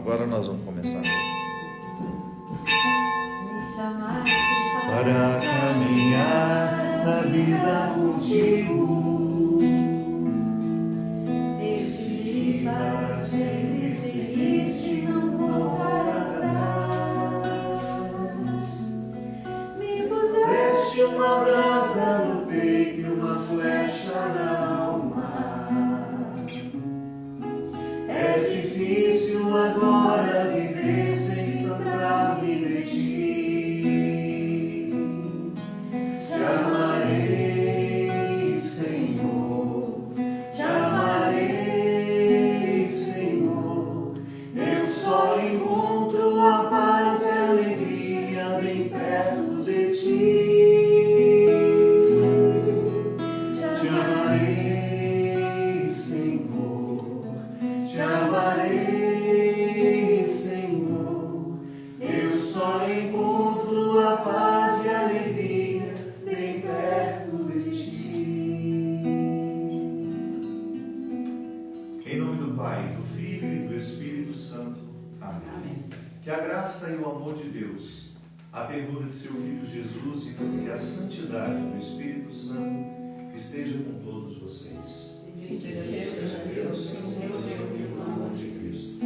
Agora nós vamos começar. Me chamaste Para caminhar na vida contigo, decidi para sempre seguir-te, não voltar atrás. Me puseste uma brasa no peito e uma flecha na alma. É difícil agora viver sem lembrar-me de ti. Te amarei, Senhor, te amarei, Senhor. Eu só encontro a paz e a alegria bem perto de ti. Te amarei, Senhor, te amarei, Senhor. Eu só encontro a paz e a alegria bem perto de ti. Em nome do Pai, do Filho e do Espírito Santo. Amém. Que a graça e o amor de Deus, a ternura de seu Filho Jesus e a santidade do Espírito Santo esteja com todos vocês. Deus, em nome de Cristo.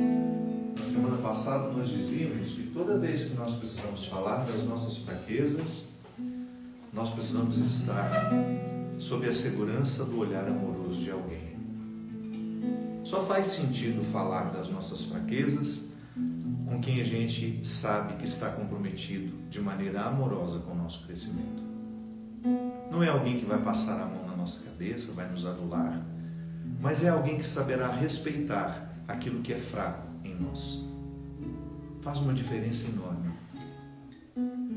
Na semana passada nós dizíamos que toda vez que nós precisamos falar das nossas fraquezas, nós precisamos estar sob a segurança do olhar amoroso de alguém. Só faz sentido falar das nossas fraquezas com quem a gente sabe que está comprometido de maneira amorosa com o nosso crescimento. Não é alguém que vai passar a mão na nossa cabeça, vai nos anular, mas é alguém que saberá respeitar aquilo que é fraco em nós. Faz uma diferença enorme.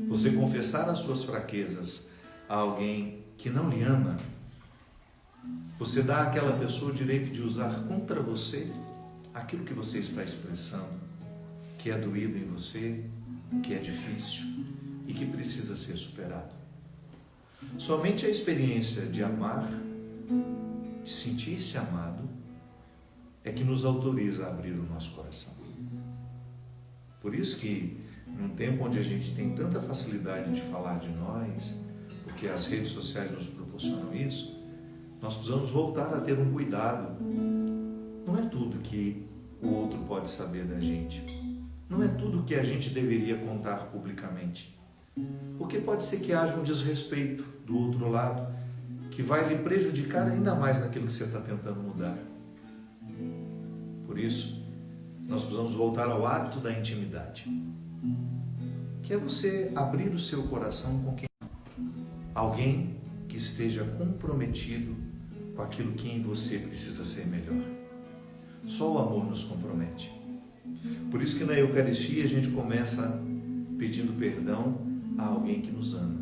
Você confessar as suas fraquezas a alguém que não lhe ama, você dá àquela pessoa o direito de usar contra você aquilo que você está expressando, que é doído em você, que é difícil e que precisa ser superado. Somente a experiência de amar, de sentir-se amado, é que nos autoriza a abrir o nosso coração. Por isso que, num tempo onde a gente tem tanta facilidade de falar de nós, porque as redes sociais nos proporcionam isso, nós precisamos voltar a ter um cuidado. Não é tudo que o outro pode saber da gente. Não é tudo que a gente deveria contar publicamente. Porque pode ser que haja um desrespeito do outro lado que vai lhe prejudicar ainda mais naquilo que você está tentando mudar. Por isso, nós precisamos voltar ao hábito da intimidade, que é você abrir o seu coração com quem? Alguém que esteja comprometido com aquilo que em você precisa ser melhor. Só o amor nos compromete. Por isso que na Eucaristia a gente começa pedindo perdão a alguém que nos ama,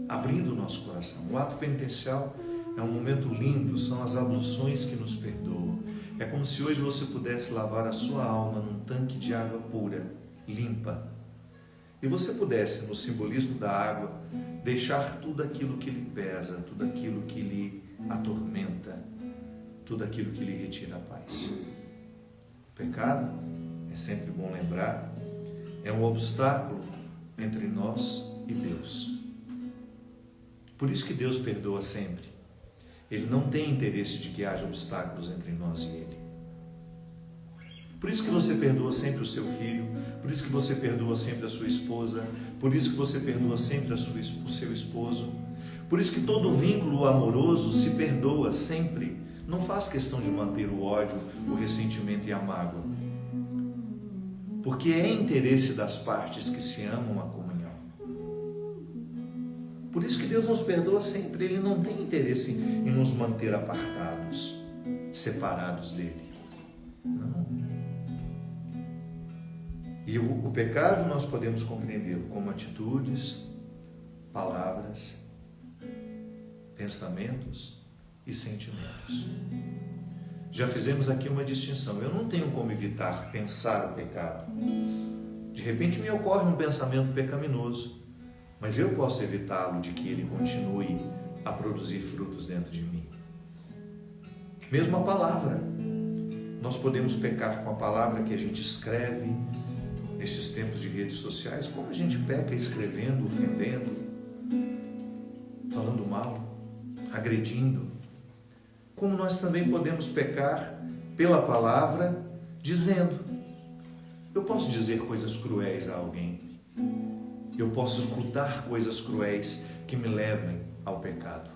abrindo o nosso coração. O ato penitencial é um momento lindo, são as abluções que nos perdoam. É como se hoje você pudesse lavar a sua alma num tanque de água pura, limpa. E você pudesse, no simbolismo da água, deixar tudo aquilo que lhe pesa, tudo aquilo que lhe atormenta, tudo aquilo que lhe retira a paz. O pecado, é sempre bom lembrar, é um obstáculo entre nós e Deus. Por isso que Deus perdoa sempre. Ele não tem interesse de que haja obstáculos entre nós e Ele. Por isso que você perdoa sempre o seu filho, por isso que você perdoa sempre a sua esposa, por isso que você perdoa sempre o seu esposo, por isso que todo vínculo amoroso se perdoa sempre. Não faz questão de manter o ódio, o ressentimento e a mágoa. Porque é interesse das partes que se amam a comunhão. Por isso que Deus nos perdoa sempre. Ele não tem interesse em nos manter apartados, separados dele. Não. E o pecado nós podemos compreendê-lo como atitudes, palavras, pensamentos e sentimentos. Já fizemos aqui uma distinção. Eu não tenho como evitar pensar o pecado. De repente me ocorre um pensamento pecaminoso, mas eu posso evitá-lo de que ele continue a produzir frutos dentro de mim. Mesmo a palavra. nós podemos pecar com a palavra que a gente escreve nesses tempos de redes sociais, como a gente peca escrevendo, ofendendo, falando mal, agredindo. Como nós também podemos pecar pela palavra, dizendo. Eu posso dizer coisas cruéis a alguém. Eu posso escutar coisas cruéis que me levem ao pecado.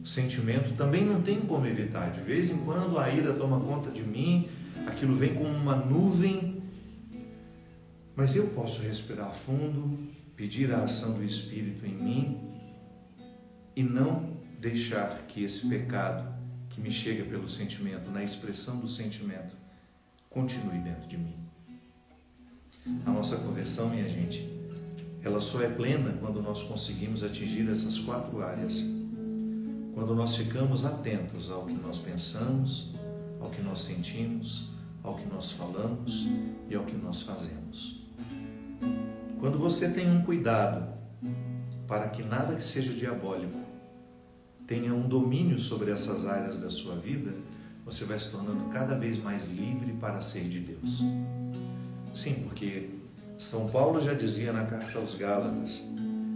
Sentimento também não tem como evitar. De vez em quando a ira toma conta de mim, aquilo vem como uma nuvem, mas eu posso respirar fundo, pedir a ação do Espírito em mim e não deixar que esse pecado que me chega pelo sentimento, na expressão do sentimento, continue dentro de mim. A nossa conversão, minha gente, ela só é plena quando nós conseguimos atingir essas 4 áreas. Quando nós ficamos atentos ao que nós pensamos, ao que nós sentimos, ao que nós falamos e ao que nós fazemos. Quando você tem um cuidado para que nada que seja diabólico tenha um domínio sobre essas áreas da sua vida, você vai se tornando cada vez mais livre para ser de Deus. Sim, porque São Paulo já dizia na carta aos Gálatas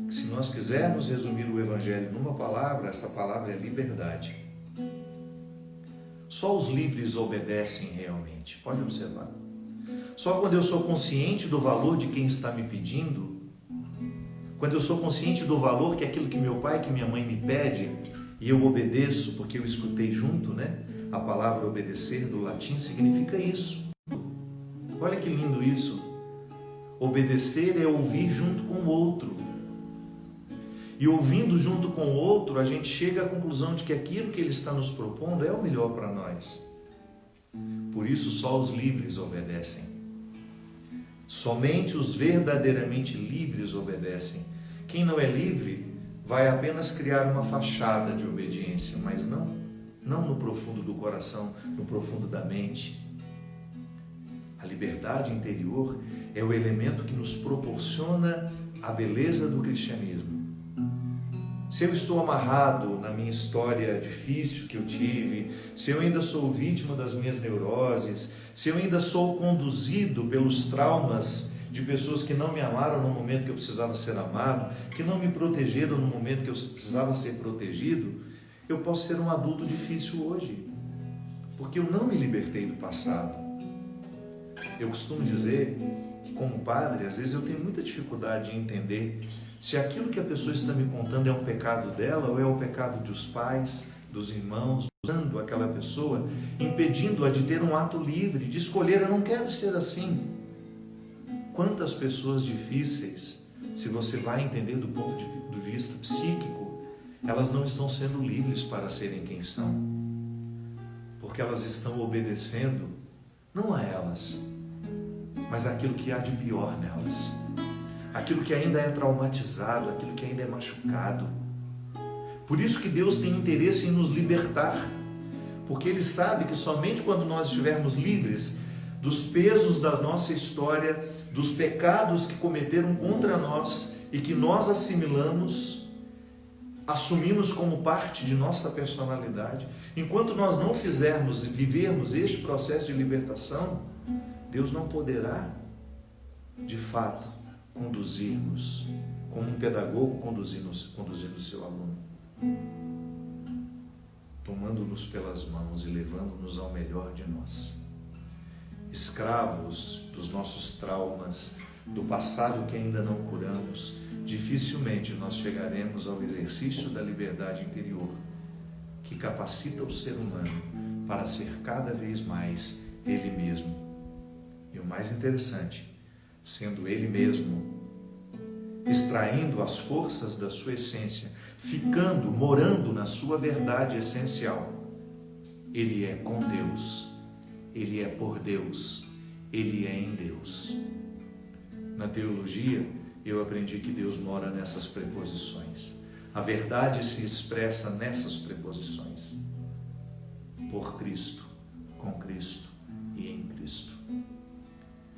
que se nós quisermos resumir o Evangelho numa palavra, essa palavra é liberdade. Só os livres obedecem realmente. Pode observar. Só quando eu sou consciente do valor de quem está me pedindo, quando eu sou consciente do valor que aquilo que meu pai, que minha mãe me pede, e eu obedeço, porque eu escutei junto, né? A palavra obedecer do latim significa isso. Olha que lindo isso. Obedecer é ouvir junto com o outro. E ouvindo junto com o outro, a gente chega à conclusão de que aquilo que ele está nos propondo é o melhor para nós. Por isso só os livres obedecem. Somente os verdadeiramente livres obedecem. Quem não é livre vai apenas criar uma fachada de obediência, mas não no profundo do coração, no profundo da mente. A liberdade interior é o elemento que nos proporciona a beleza do cristianismo. Se eu estou amarrado na minha história difícil que eu tive, se eu ainda sou vítima das minhas neuroses, se eu ainda sou conduzido pelos traumas de pessoas que não me amaram no momento que eu precisava ser amado, que não me protegeram no momento que eu precisava ser protegido, eu posso ser um adulto difícil hoje, porque eu não me libertei do passado. Eu costumo dizer que, como padre, às vezes eu tenho muita dificuldade em entender se aquilo que a pessoa está me contando é um pecado dela ou é o pecado dos pais, dos irmãos, usando aquela pessoa, impedindo-a de ter um ato livre, de escolher, eu não quero ser assim. Quantas pessoas difíceis, se você vai entender do ponto de vista psíquico, elas não estão sendo livres para serem quem são, porque elas estão obedecendo, não a elas, mas aquilo que há de pior nelas, aquilo que ainda é traumatizado, aquilo que ainda é machucado. Por isso que Deus tem interesse em nos libertar, porque Ele sabe que somente quando nós estivermos livres dos pesos da nossa história, dos pecados que cometeram contra nós e que nós assimilamos, assumimos como parte de nossa personalidade, enquanto nós não fizermos e vivermos este processo de libertação, Deus não poderá, de fato, conduzir-nos como um pedagogo conduzindo o seu aluno, tomando-nos pelas mãos e levando-nos ao melhor de nós. Escravos dos nossos traumas, do passado que ainda não curamos, dificilmente nós chegaremos ao exercício da liberdade interior, que capacita o ser humano para ser cada vez mais ele mesmo. E o mais interessante, sendo ele mesmo, extraindo as forças da sua essência, ficando, morando na sua verdade essencial, ele é com Deus, ele é por Deus, ele é em Deus. Na teologia, eu aprendi que Deus mora nessas preposições. A verdade se expressa nessas preposições. Por Cristo, com Cristo e em Cristo.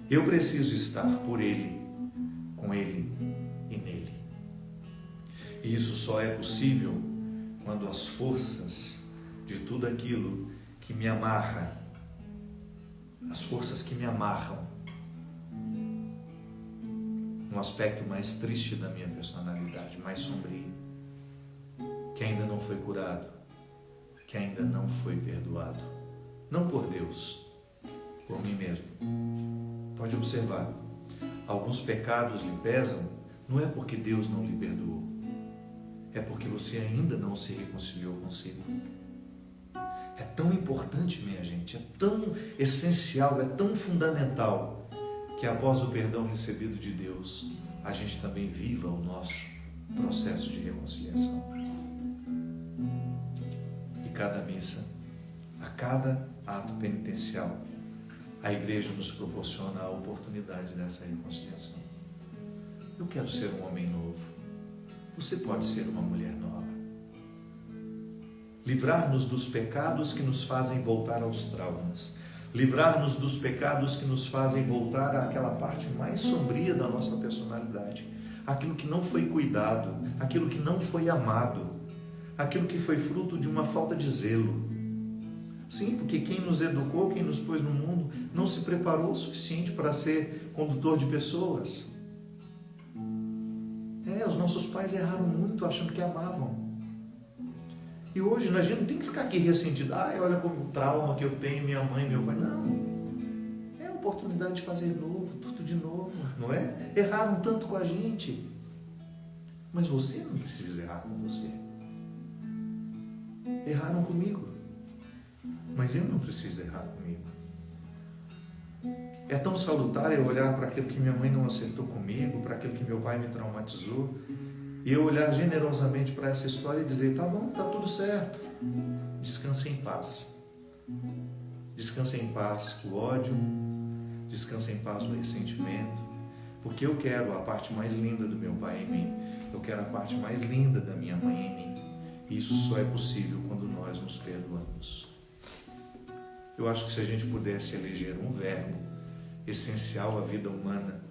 Eu preciso estar por Ele, com Ele e nele. E isso só é possível quando as forças de tudo aquilo que me amarra, as forças que me amarram no aspecto mais triste da minha personalidade, mais sombrio, que ainda não foi curado, que ainda não foi perdoado. Não por Deus, por mim mesmo. Pode observar, alguns pecados lhe pesam, não é porque Deus não lhe perdoou, é porque você ainda não se reconciliou consigo. É tão importante, minha gente, é tão essencial, é tão fundamental que após o perdão recebido de Deus, a gente também viva o nosso processo de reconciliação. E cada missa, a cada ato penitencial, a igreja nos proporciona a oportunidade dessa reconciliação. Eu quero ser um homem novo. Você pode ser uma mulher nova. Livrar-nos dos pecados que nos fazem voltar aos traumas. Livrar-nos dos pecados que nos fazem voltar àquela parte mais sombria da nossa personalidade. Aquilo que não foi cuidado, aquilo que não foi amado, aquilo que foi fruto de uma falta de zelo. Sim, porque quem nos educou, quem nos pôs no mundo, não se preparou o suficiente para ser condutor de pessoas. Os nossos pais erraram muito achando que amavam. E hoje a gente não tem que ficar aqui ressentido. Olha como o trauma que eu tenho, minha mãe, meu pai. Não. É a oportunidade de fazer novo, tudo de novo, não é? Erraram tanto com a gente. Mas você não precisa errar com você. Erraram comigo. Mas eu não preciso errar comigo. É tão salutar eu olhar para aquilo que minha mãe não acertou comigo, para aquilo que meu pai me traumatizou, e eu olhar generosamente para essa história e dizer, tá bom, tá tudo certo. Descanse em paz. Descanse em paz o ódio, descanse em paz o ressentimento, porque eu quero a parte mais linda do meu pai em mim, eu quero a parte mais linda da minha mãe em mim. E isso só é possível quando nós nos perdoamos. Eu acho que se a gente pudesse eleger um verbo essencial à vida humana,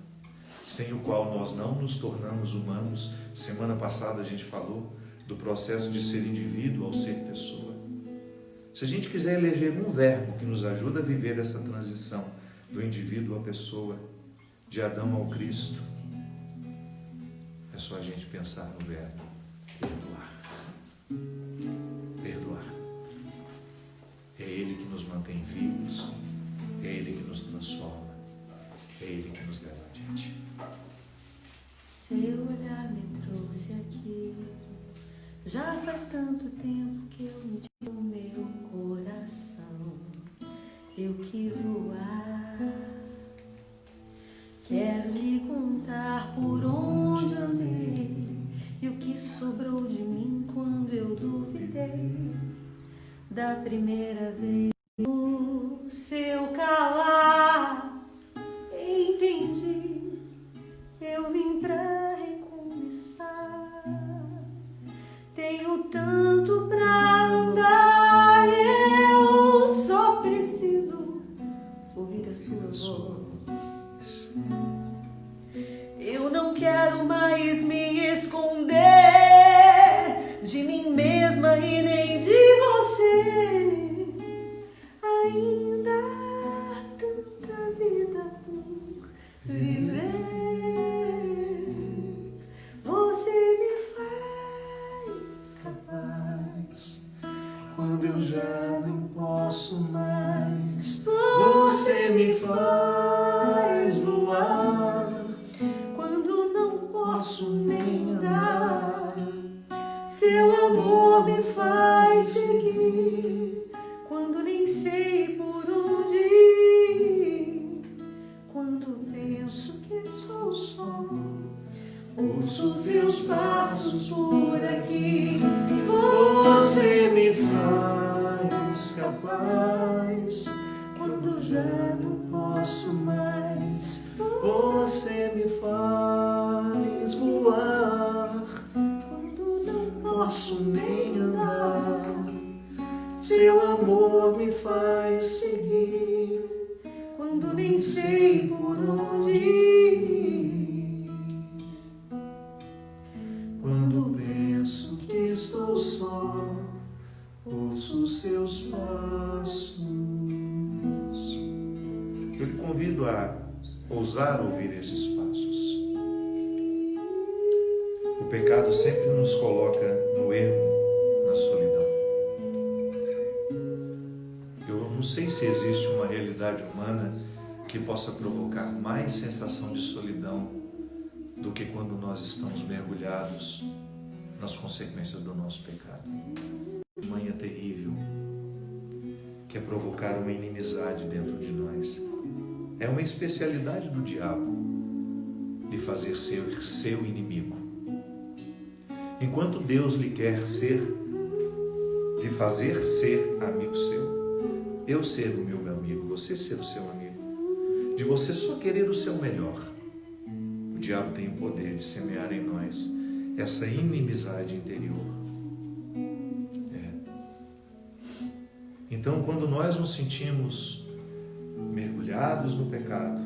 sem o qual nós não nos tornamos humanos. Semana passada a gente falou do processo de ser indivíduo ao ser pessoa. Se a gente quiser eleger um verbo que nos ajuda a viver essa transição do indivíduo à pessoa, de Adão ao Cristo, é só a gente pensar no verbo perdoar. Perdoar. É Ele que nos mantém vivos, é Ele que nos transforma, é Ele que nos leva adiante. Seu olhar me trouxe aqui. Já faz tanto tempo que eu me tive no meu coração. Eu quis voar. Quero lhe contar por onde andei e o que sobrou de mim quando eu duvidei da primeira vez. O seu calar entendi, eu vim pra recomeçar. Tenho tanto pra andar, eu só preciso ouvir a sua voz. Eu não quero mais me esconder de mim mesma e nem de você. Ainda há tanta vida por viver. Você me faz capaz quando eu já não posso mais. Você me faz voar quando não posso nem andar. Seu amor me faz seguir quando nem sei por onde ir. Quando penso que sou só, ouço seus passos por aqui. Você me faz capaz quando já não posso mais. Você me faz voar quando não posso nem andar. Seu amor me faz seguir quando nem sei por onde ir. Quando penso que estou só, ouço seus passos atrevido a ousar ouvir esses passos. O pecado sempre nos coloca no erro, na solidão. Eu não sei se existe uma realidade humana que possa provocar mais sensação de solidão do que quando nós estamos mergulhados nas consequências do nosso pecado. Manha terrível, que é provocar uma inimizade dentro de nós. É uma especialidade do diabo de fazer ser seu inimigo. Enquanto Deus lhe quer de fazer ser amigo seu, eu ser o meu amigo, você ser o seu amigo, de você só querer o seu melhor, o diabo tem o poder de semear em nós essa inimizade interior. Então, quando nós nos sentimos mergulhados no pecado,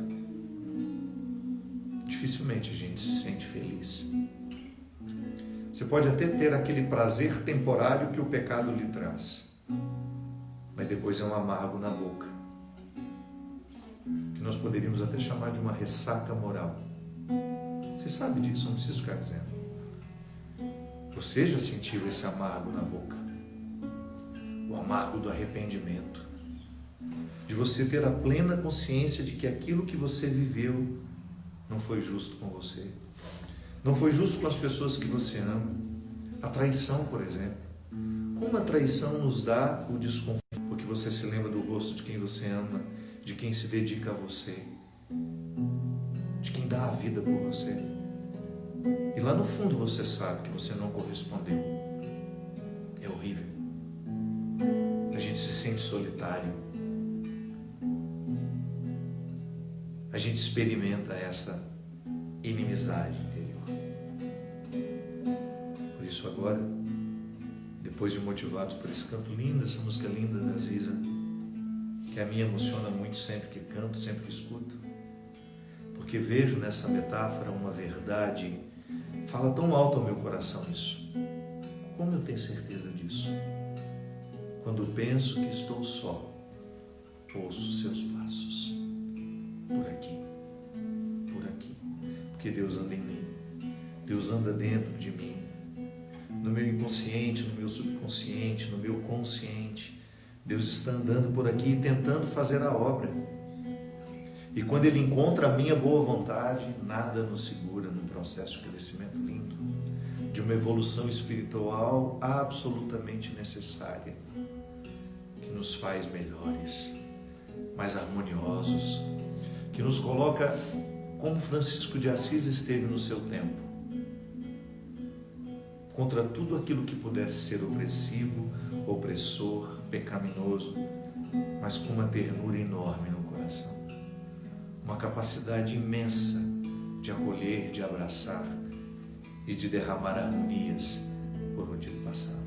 dificilmente a gente se sente feliz. Você pode até ter aquele prazer temporário que o pecado lhe traz, mas depois é um amargo na boca, que nós poderíamos até chamar de uma ressaca moral. Você sabe disso, não preciso ficar dizendo. Você já sentiu esse amargo na boca? O amargo do arrependimento, de você ter a plena consciência de que aquilo que você viveu não foi justo com você, não foi justo com as pessoas que você ama. A traição, por exemplo. Como a traição nos dá o desconforto, porque você se lembra do rosto de quem você ama, de quem se dedica a você, de quem dá a vida por você. E lá no fundo você sabe que você não correspondeu. É horrível. A gente se sente solitário. A gente experimenta essa inimizade interior. Por isso agora, depois de Motivados por esse canto lindo, essa música linda da Ziza, que a mim emociona muito sempre que canto, sempre que escuto, porque vejo nessa metáfora uma verdade, fala tão alto ao meu coração isso. Como eu tenho certeza disso? Quando penso que estou só, ouço seus passos, por aqui, porque Deus anda em mim, Deus anda dentro de mim, no meu inconsciente, no meu subconsciente, no meu consciente. Deus está andando por aqui tentando fazer a obra. E quando Ele encontra a minha boa vontade, nada nos segura num processo de crescimento lindo, de uma evolução espiritual absolutamente necessária, que nos faz melhores, mais harmoniosos, que nos coloca como Francisco de Assis esteve no seu tempo, contra tudo aquilo que pudesse ser opressivo, opressor, pecaminoso, mas com uma ternura enorme no coração, uma capacidade imensa de acolher, de abraçar e de derramar harmonias por onde ele passava.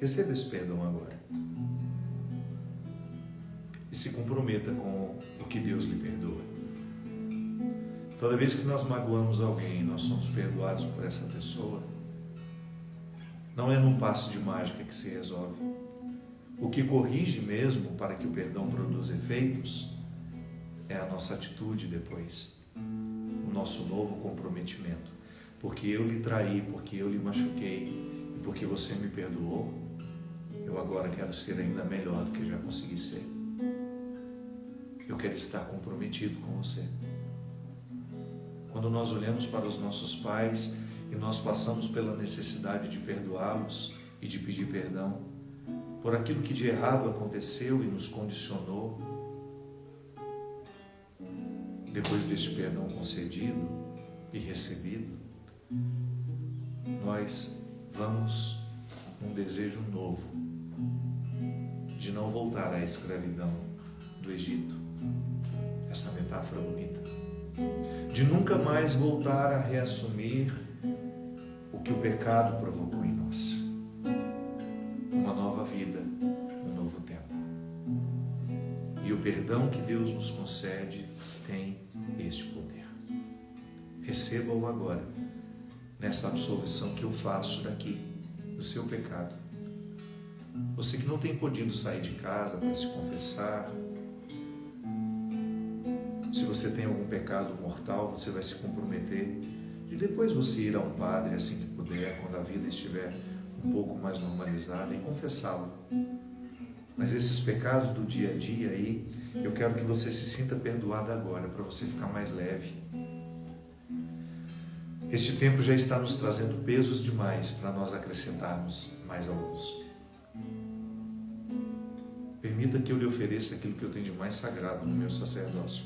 Receba esse perdão agora. E se comprometa com o que Deus lhe perdoa. Toda vez que nós magoamos alguém, nós somos perdoados por essa pessoa. Não é num passe de mágica que se resolve. O que corrige mesmo para que o perdão produza efeitos é a nossa atitude depois. O nosso novo comprometimento. Porque eu lhe traí, porque eu lhe machuquei e porque você me perdoou, eu agora quero ser ainda melhor do que já consegui ser. Eu quero estar comprometido com você. Quando nós olhamos para os nossos pais e nós passamos pela necessidade de perdoá-los e de pedir perdão, por aquilo que de errado aconteceu e nos condicionou. Depois deste perdão concedido e recebido, nós vamos num desejo novo de não voltar à escravidão do Egito, essa metáfora bonita, de nunca mais voltar a reassumir o que o pecado provocou em nós. Uma nova vida, um novo tempo. E o perdão que Deus nos concede tem este poder. Receba-o agora, nessa absolvição que eu faço daqui, do seu pecado. Você que não tem podido sair de casa para se confessar, se você tem algum pecado mortal, você vai se comprometer e depois você ir a um padre assim que puder, quando a vida estiver um pouco mais normalizada, e confessá-lo. Mas esses pecados do dia a dia aí, eu quero que você se sinta perdoado agora, para você ficar mais leve. Este tempo já está nos trazendo pesos demais para nós acrescentarmos mais alguns. Permita que eu lhe ofereça aquilo que eu tenho de mais sagrado no meu sacerdócio,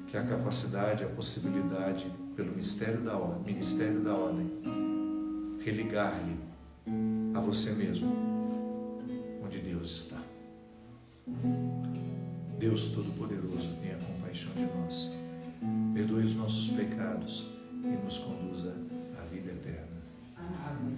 que é a capacidade, a possibilidade, pelo ministério da ordem, religar-lhe a você mesmo, onde Deus está. Deus Todo-Poderoso, tenha compaixão de nós, perdoe os nossos pecados e nos conduza à vida eterna. Amém.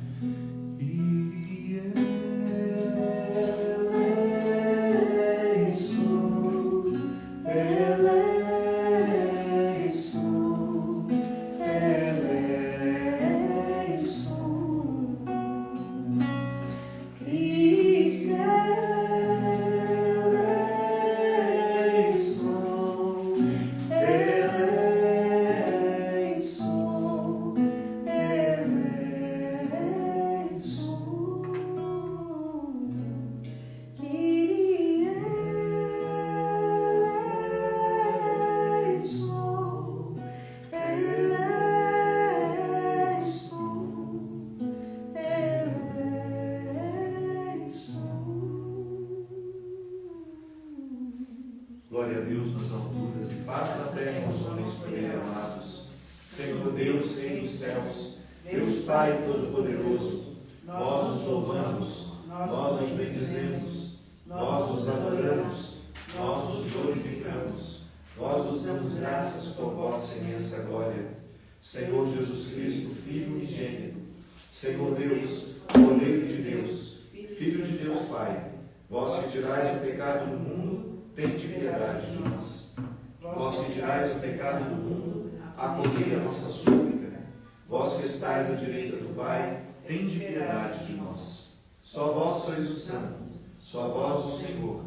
Glória a Deus nas alturas e paz na terra aos homens por Ele amados. Senhor Deus, Rei dos céus, Deus Pai Todo-Poderoso, nós os louvamos, nós os bendizemos, nós os adoramos, nós os glorificamos, nós os damos graças por vossa imensa glória. Senhor Jesus Cristo, Filho unigênito, Senhor Deus, Cordeiro de Deus, Filho de Deus Pai, vós que tirais o pecado do mundo, tende piedade de nós. Vós que tirais o pecado do mundo, acolhei a nossa súplica. Vós que estais à direita do Pai, tende piedade de nós. Só vós sois o Santo, só vós o Senhor,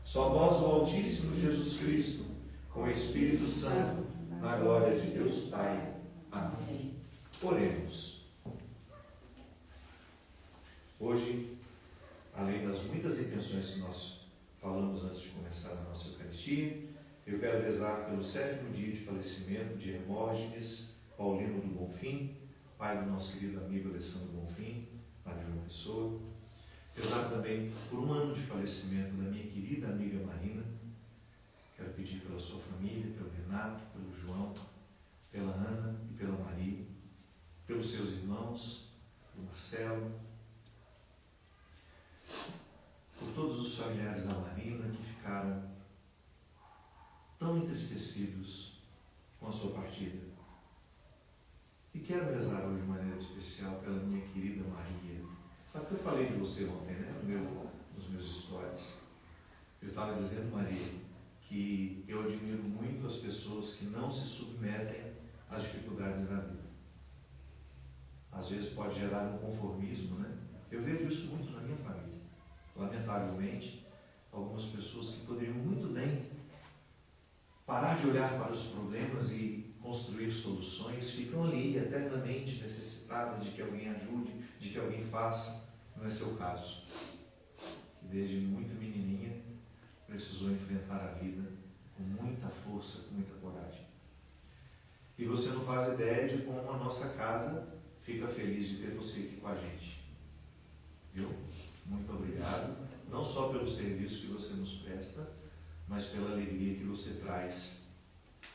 só vós o Altíssimo Jesus Cristo, com o Espírito Santo, na glória de Deus Pai. Amém. Oremos. Hoje, além das muitas intenções que nós falamos antes de começar a nossa Eucaristia, eu quero rezar pelo 7º dia de falecimento de Hermógenes Paulino do Bonfim, pai do nosso querido amigo Alessandro Bonfim, lá de João Pessoa. Rezar também por 1 ano de falecimento da minha querida amiga Marina. Quero pedir pela sua família, pelo Renato, pelo João, pela Ana e pela Maria, pelos seus irmãos, pelo Marcelo, por todos os familiares da Marina que ficaram tão entristecidos com a sua partida. E quero rezar hoje de maneira especial pela minha querida Maria. Sabe que eu falei de você ontem, né? Nos meus stories. Eu estava dizendo, Maria, que eu admiro muito as pessoas que não se submetem às dificuldades da vida. Às vezes pode gerar um conformismo, né? Eu vejo isso muito na minha família. Lamentavelmente, algumas pessoas que poderiam muito bem parar de olhar para os problemas e construir soluções, ficam ali eternamente necessitadas de que alguém ajude, de que alguém faça. Não é seu caso. Que desde muito menininha precisou enfrentar a vida com muita força, com muita coragem. E você não faz ideia de como a nossa casa fica feliz de ter você aqui com a gente. Viu? Muito obrigado. não só pelo serviço que você nos presta, mas pela alegria que você traz,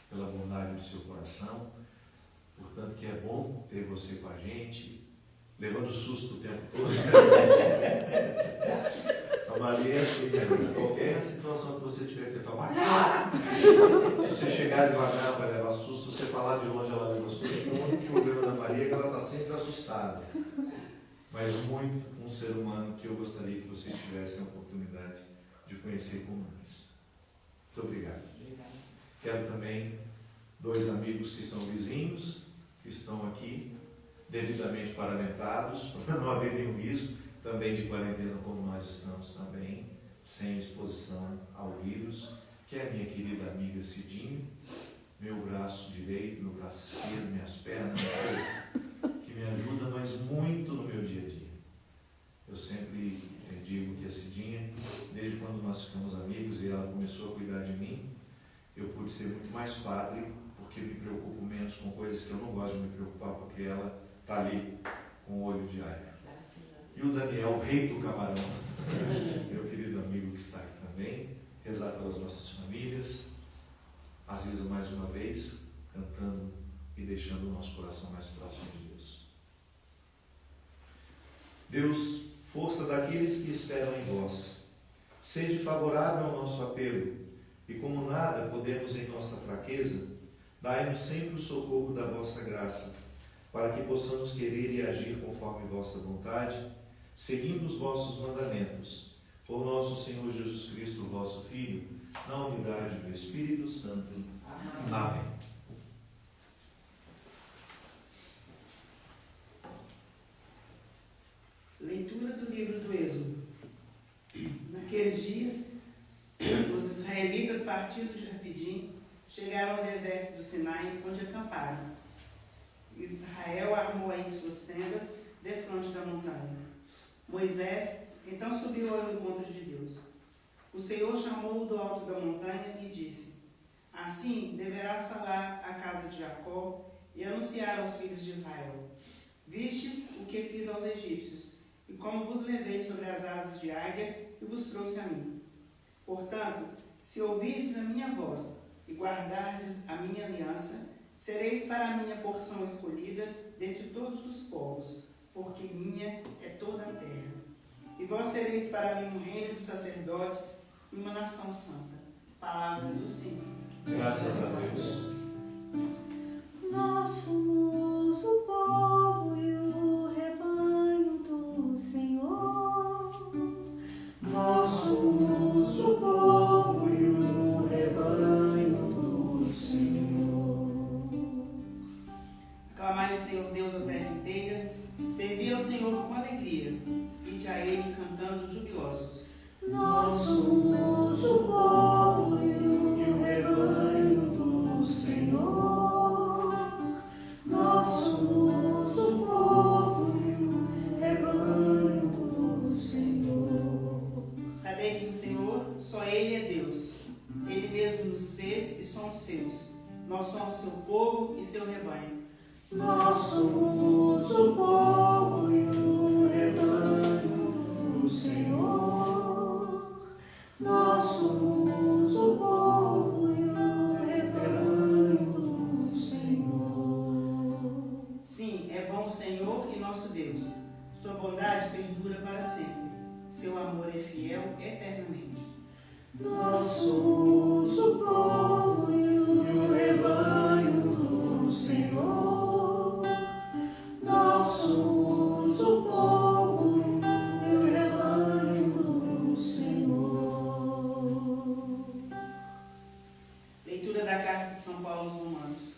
pela bondade do seu coração. Portanto, que é bom ter você com a gente, levando susto o tempo todo. A Maria é assim, qualquer situação que você tiver, você fala, se você chegar devagar vai levar susto, se você falar de longe ela leva susto. O único problema da Maria é que ela está sempre assustada. Mas muito um ser humano que eu gostaria que vocês tivessem a oportunidade de conhecer como nós. Muito obrigado. Quero também 2 amigos que são vizinhos, que estão aqui, devidamente paramentados, para não haver nenhum risco, também de quarentena como nós estamos também, sem exposição ao vírus, que é a minha querida amiga Cidinho, meu braço direito, meu braço esquerdo, minhas pernas, que me ajuda, mas muito no meu dia a dia. Eu sempre digo que a Cidinha, desde quando nós ficamos amigos e ela começou a cuidar de mim, eu pude ser muito mais padre, porque me preocupo menos com coisas que eu não gosto de me preocupar, porque ela está ali com o olho de águia. E o Daniel, o rei do camarão, meu querido amigo que está aqui também, rezar pelas nossas famílias, a Ziza mais uma vez, cantando e deixando o nosso coração mais próximo de Deus. Deus, força daqueles que esperam em vós, sede favorável ao nosso apelo, e como nada podemos em nossa fraqueza, dai-nos sempre o socorro da vossa graça, para que possamos querer e agir conforme vossa vontade, seguindo os vossos mandamentos, por nosso Senhor Jesus Cristo, vosso Filho, na unidade do Espírito Santo. Amém. Leitura do livro do Êxodo. Naqueles dias, os israelitas, partindo de Rafidim, chegaram ao deserto do Sinai, onde acamparam. Israel armou aí suas tendas defronte da montanha. Moisés então subiu ao encontro de Deus. O Senhor chamou-o do alto da montanha e disse: assim deverás falar à casa de Jacó e anunciar aos filhos de Israel: vistes o que fiz aos egípcios, e como vos levei sobre as asas de águia e vos trouxe a mim. Portanto, se ouvirdes a minha voz e guardardes a minha aliança, sereis para a minha porção escolhida dentre todos os povos, porque minha é toda a terra. E vós sereis para mim um reino de sacerdotes e uma nação santa. Palavra do Senhor. Graças a Deus. Nós somos o povo e o rebanho do Senhor. Nós somos o povo e o rebanho do Senhor. Aclamai o Senhor Deus a terra inteira, servi ao Senhor com alegria, ide a Ele cantando jubilosos. Nós somos o povo e o rebanho do Senhor. Nós somos o povo e o rebanho do Senhor. Sabei que o Senhor, só Ele é Deus. Ele mesmo nos fez e somos seus. Nós somos seu povo e seu rebanho. Nós somos o povo e o rebanho do Senhor. Nós somos o povo e o rebanho do Senhor. Sim, é bom o Senhor e nosso Deus. Sua bondade perdura para sempre. Seu amor é fiel eternamente. Nós somos o povo e o rebanho do Senhor. Nós somos o povo e o rebanho do Senhor. Leitura da carta de São Paulo aos Romanos.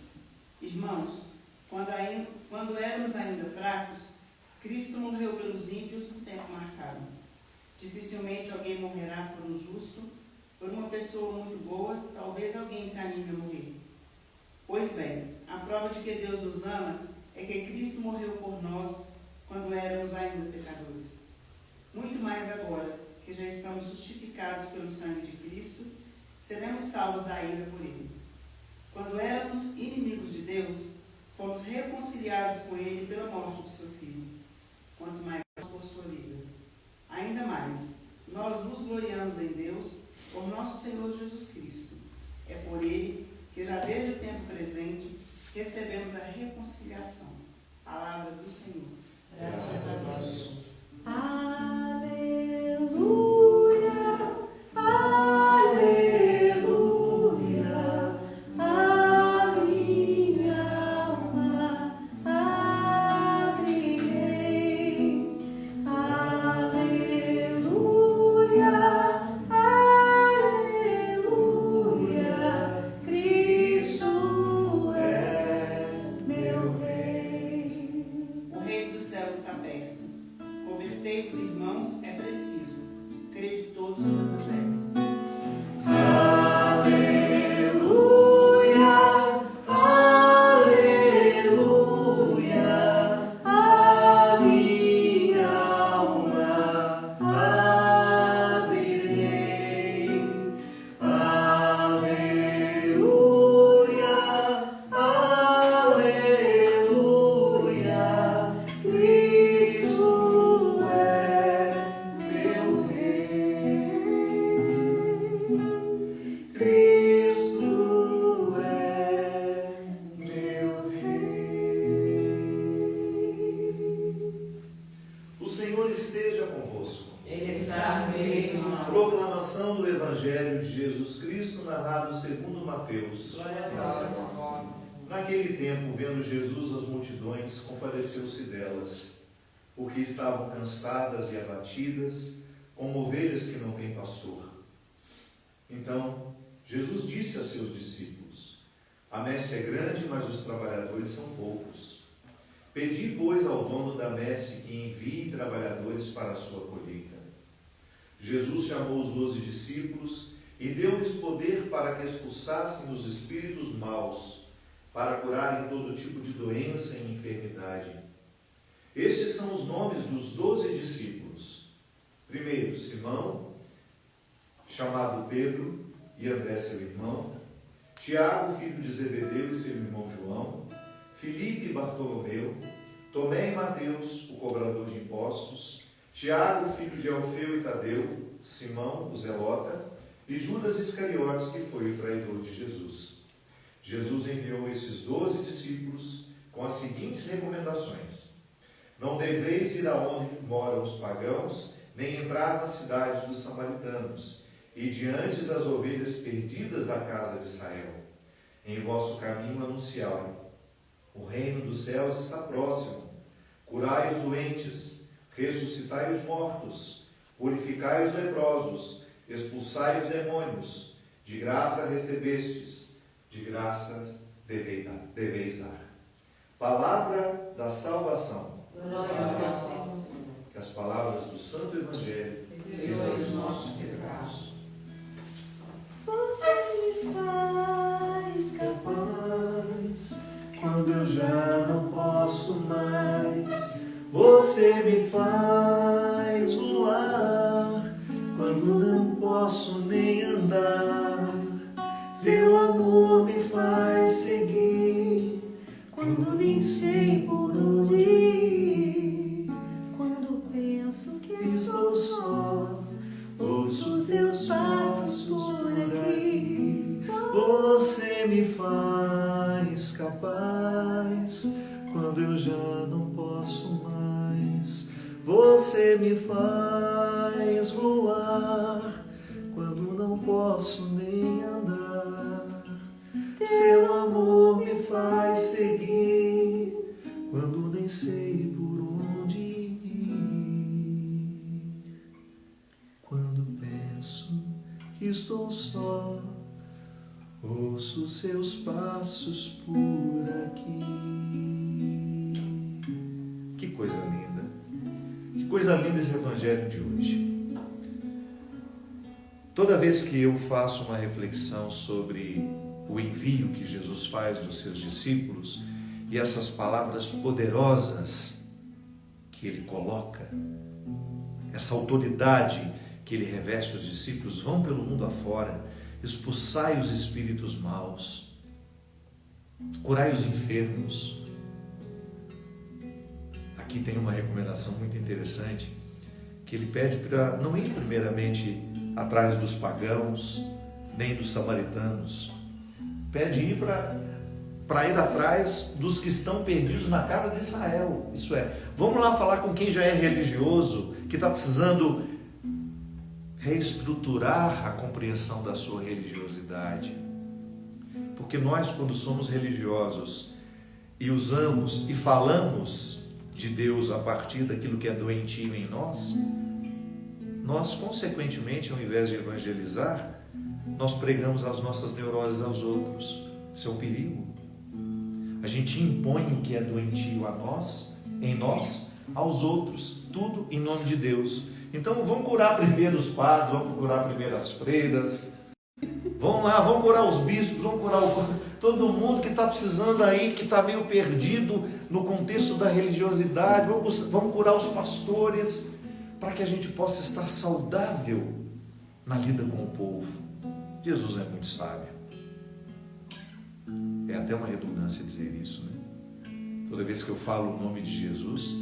Irmãos, quando éramos ainda fracos, Cristo morreu pelos ímpios no tempo marcado. Dificilmente alguém morrerá por um justo. Por uma pessoa muito boa, talvez alguém se anime a morrer. Pois bem, a prova de que Deus nos ama é que Cristo morreu por nós quando éramos ainda pecadores. Muito mais agora, que já estamos justificados pelo sangue de Cristo, seremos salvos da ira por Ele. Quando éramos inimigos de Deus, fomos reconciliados com Ele pela morte do seu Filho. Quanto mais por sua vida. Ainda mais, nós nos confiamos em Deus por nosso Senhor Jesus Cristo. É por Ele que já desde o tempo presente recebemos a reconciliação. Palavra do Senhor. Graças a Deus. Aleluia, aleluia, a minha alma abrirei. Aleluia, aleluia, Cristo é meu Rei. O reino do céu está perto. Convertei os irmãos, é preciso. Crede todos no Evangelho. Aleluia, aleluia, a minha alma abrirei. Aleluia, aleluia, Cristo é meu Rei. Cristo é meu Rei. O Senhor esteja convosco. Ele está no meio de nós. Proclamação do Evangelho de Jesus Cristo, narrado segundo Mateus. Glória a vós. Naquele tempo, vendo Jesus as multidões, compadeceu-se delas, porque estavam cansadas e abatidas, como ovelhas que não têm pastor. Então, Jesus disse a seus discípulos: A messe é grande, mas os trabalhadores são poucos. Pedi, pois, ao dono da messe que envie trabalhadores para a sua colheita. Jesus chamou os 12 discípulos e deu-lhes poder para que expulsassem os espíritos maus, para curarem todo tipo de doença e enfermidade. Estes são os nomes dos 12 discípulos. Primeiro, Simão, chamado Pedro, e André, seu irmão. Tiago, filho de Zebedeu, e seu irmão João. Filipe e Bartolomeu. Tomé e Mateus, o cobrador de impostos. Tiago, filho de Alfeu e Tadeu. Simão, o zelota. E Judas Iscariotes, que foi o traidor de Jesus. Jesus enviou esses 12 discípulos com as seguintes recomendações: Não deveis ir aonde moram os pagãos, nem entrar nas cidades dos samaritanos, e diante das ovelhas perdidas da casa de Israel. Em vosso caminho anunciai: O reino dos céus está próximo. Curai os doentes, ressuscitai os mortos, purificai os leprosos, expulsai os demônios. De graça recebestes, de graça deveis dar. Palavra da salvação. Glória a Deus. Que as palavras do Santo Evangelho perdoem os nossos pecados. Você me faz capaz quando eu já não posso mais. Você me faz voar quando não posso nem andar. Seu amor me faz seguir quando nem sei por onde ir. Quando penso que estou só, ouço seus passos por aqui. Você me faz capaz quando eu já não posso mais. Você me faz voar quando não posso nem andar. Seu amor me faz seguir quando nem sei por onde ir. Quando penso que estou só, ouço seus passos por aqui. Que coisa linda! Que coisa linda esse Evangelho de hoje. Toda vez que eu faço uma reflexão sobre o envio que Jesus faz dos seus discípulos e essas palavras poderosas que ele coloca, essa autoridade que ele reveste aos discípulos: vão pelo mundo afora, expulsai os espíritos maus, curai os enfermos. Aqui tem uma recomendação muito interessante, que ele pede para não ir primeiramente atrás dos pagãos, nem dos samaritanos. Pede ir para ir atrás dos que estão perdidos na casa de Israel. Isso é, vamos lá falar com quem já é religioso, que está precisando reestruturar a compreensão da sua religiosidade. Porque nós, quando somos religiosos e usamos e falamos de Deus a partir daquilo que é doentio em nós, consequentemente, ao invés de evangelizar, nós pregamos as nossas neuroses aos outros. Isso é um perigo. A gente impõe o que é doentio a nós, em nós, aos outros, tudo em nome de Deus. Então vamos curar primeiro os padres, vamos curar primeiro as freiras, vamos lá, vamos curar os bispos, vamos curar todo mundo que está precisando aí, que está meio perdido no contexto da religiosidade, vamos curar os pastores, para que a gente possa estar saudável na lida com o povo. Jesus é muito sábio. É até uma redundância dizer isso, né? Toda vez que eu falo o nome de Jesus,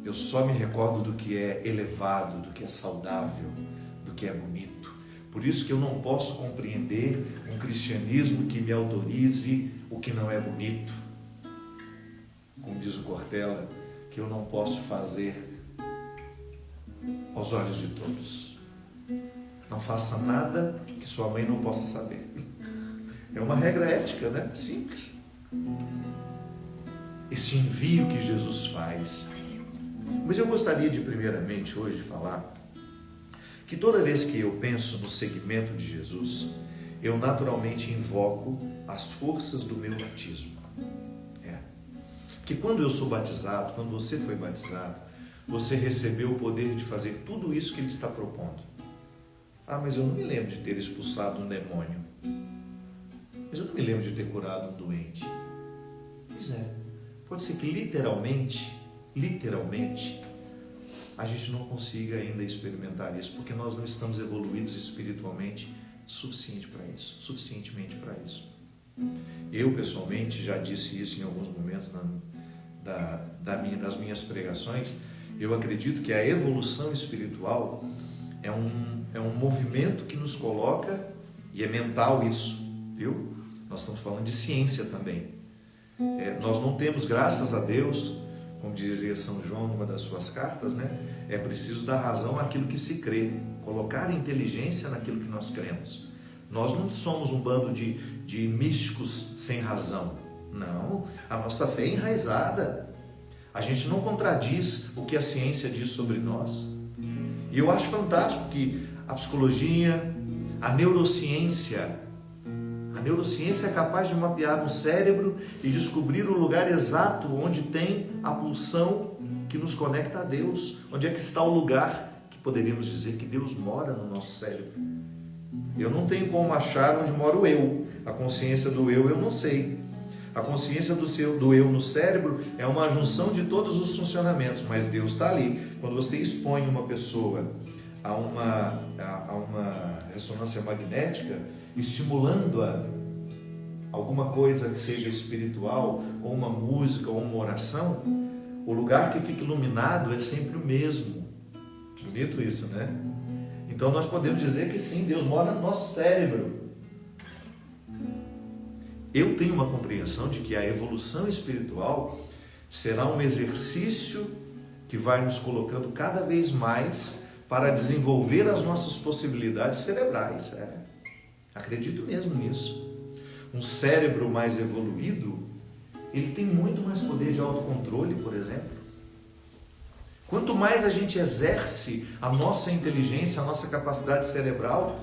eu só me recordo do que é elevado, do que é saudável, do que é bonito. Por isso que eu não posso compreender um cristianismo que me autorize o que não é bonito. Como diz o Cortella, que eu não posso fazer aos olhos de todos. Não faça nada que sua mãe não possa saber. É uma regra ética, né? Simples. Esse envio que Jesus faz. Mas eu gostaria de, primeiramente, hoje, falar que toda vez que eu penso no seguimento de Jesus, eu naturalmente invoco as forças do meu batismo. Porque quando eu sou batizado, quando você foi batizado, você recebeu o poder de fazer tudo isso que ele está propondo. Ah, mas eu não me lembro de ter expulsado um demônio. Mas eu não me lembro de ter curado um doente. Pois é, pode ser que literalmente, a gente não consiga ainda experimentar isso, porque nós não estamos evoluídos espiritualmente suficientemente para isso. Eu, pessoalmente, já disse isso em alguns momentos das minhas pregações. Eu acredito que a evolução espiritual é um movimento que nos coloca, e é mental isso, viu? Nós estamos falando de ciência também. Nós não temos, graças a Deus, como dizia São João numa das suas cartas, né? É preciso dar razão àquilo que se crê, colocar inteligência naquilo que nós cremos. Nós não somos um bando de místicos sem razão. Não, a nossa fé é enraizada. A gente não contradiz o que a ciência diz sobre nós. E eu acho fantástico que a psicologia, a neurociência é capaz de mapear no cérebro e descobrir o lugar exato onde tem a pulsão que nos conecta a Deus. Onde é que está o lugar que poderíamos dizer que Deus mora no nosso cérebro. Eu não tenho como achar onde mora o eu. A consciência do eu não sei. A consciência do eu no cérebro é uma junção de todos os funcionamentos, mas Deus está ali. Quando você expõe uma pessoa a uma ressonância magnética, estimulando-a alguma coisa que seja espiritual, ou uma música, ou uma oração, o lugar que fica iluminado é sempre o mesmo. Bonito isso, né? Então nós podemos dizer que sim, Deus mora no nosso cérebro. Eu tenho uma compreensão de que a evolução espiritual será um exercício que vai nos colocando cada vez mais para desenvolver as nossas possibilidades cerebrais. Acredito mesmo nisso. Um cérebro mais evoluído, ele tem muito mais poder de autocontrole, por exemplo. Quanto mais a gente exerce a nossa inteligência, a nossa capacidade cerebral,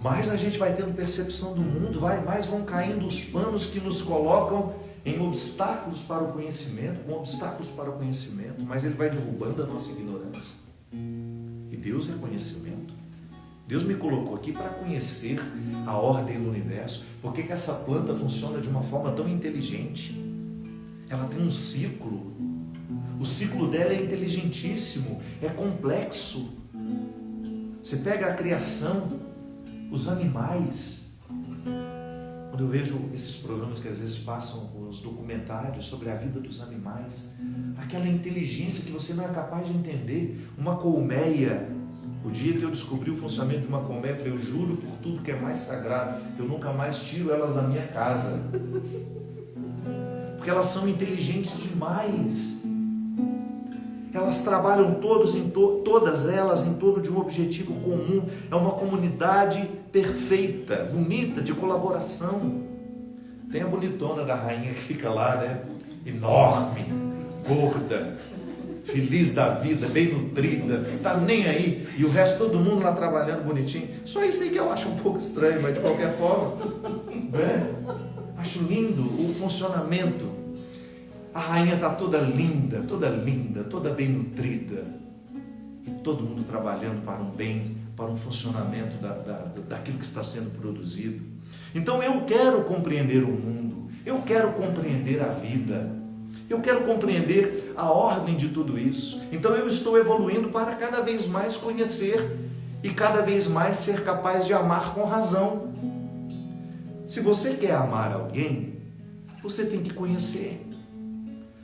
mais a gente vai tendo percepção do mundo, mais vão caindo os panos que nos colocam em obstáculos para o conhecimento, mas ele vai derrubando a nossa ignorância. E Deus é conhecimento. Deus me colocou aqui para conhecer a ordem do universo. Por que essa planta funciona de uma forma tão inteligente? Ela tem um ciclo. O ciclo dela é inteligentíssimo, é complexo. Você pega a criação, os animais. Quando eu vejo esses programas que às vezes passam, os documentários sobre a vida dos animais, aquela inteligência que você não é capaz de entender. Uma colmeia, O dia que eu descobri o funcionamento de uma colmeia, eu falei, eu juro por tudo que é mais sagrado, eu nunca mais tiro elas da minha casa. Porque elas são inteligentes demais. Elas trabalham todas elas em torno de um objetivo comum. É uma comunidade perfeita, bonita, de colaboração. Tem a bonitona da rainha que fica lá, né? Enorme, gorda, feliz da vida, bem nutrida, tá nem aí. E o resto, todo mundo lá trabalhando bonitinho. Só isso aí que eu acho um pouco estranho, mas de qualquer forma, né? Acho lindo o funcionamento. A rainha está toda linda, toda bem nutrida. E todo mundo trabalhando para um bem, para um funcionamento daquilo que está sendo produzido. Então eu quero compreender o mundo, eu quero compreender a vida, eu quero compreender a ordem de tudo isso. Então eu estou evoluindo para cada vez mais conhecer e cada vez mais ser capaz de amar com razão. Se você quer amar alguém, você tem que conhecer.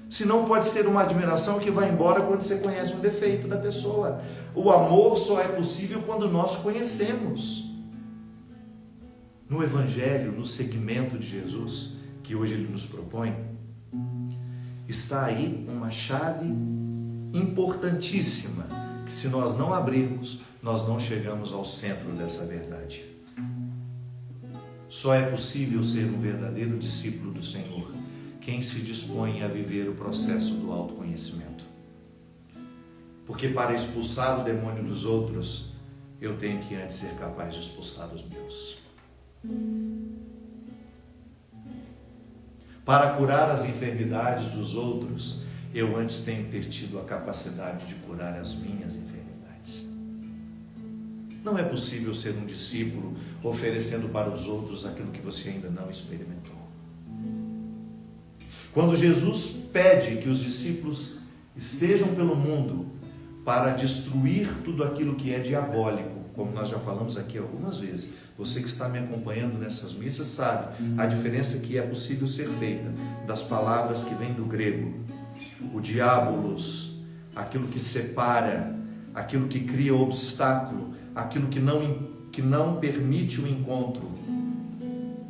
Senão pode ser uma admiração que vai embora quando você conhece um defeito da pessoa. O amor só é possível quando nós conhecemos. No Evangelho, no segmento de Jesus, que hoje Ele nos propõe, está aí uma chave importantíssima, que se nós não abrirmos, nós não chegamos ao centro dessa verdade. Só é possível ser um verdadeiro discípulo do Senhor quem se dispõe a viver o processo do autoconhecimento. Porque para expulsar o demônio dos outros, eu tenho que antes ser capaz de expulsar os meus. Para curar as enfermidades dos outros, eu antes tenho que ter tido a capacidade de curar as minhas enfermidades. Não é possível ser um discípulo oferecendo para os outros aquilo que você ainda não experimentou. Quando Jesus pede que os discípulos estejam pelo mundo para destruir tudo aquilo que é diabólico, como nós já falamos aqui algumas vezes, você que está me acompanhando nessas missas sabe a diferença que é possível ser feita das palavras que vêm do grego. O diabolos, aquilo que separa, aquilo que cria obstáculo, aquilo que não permite o encontro,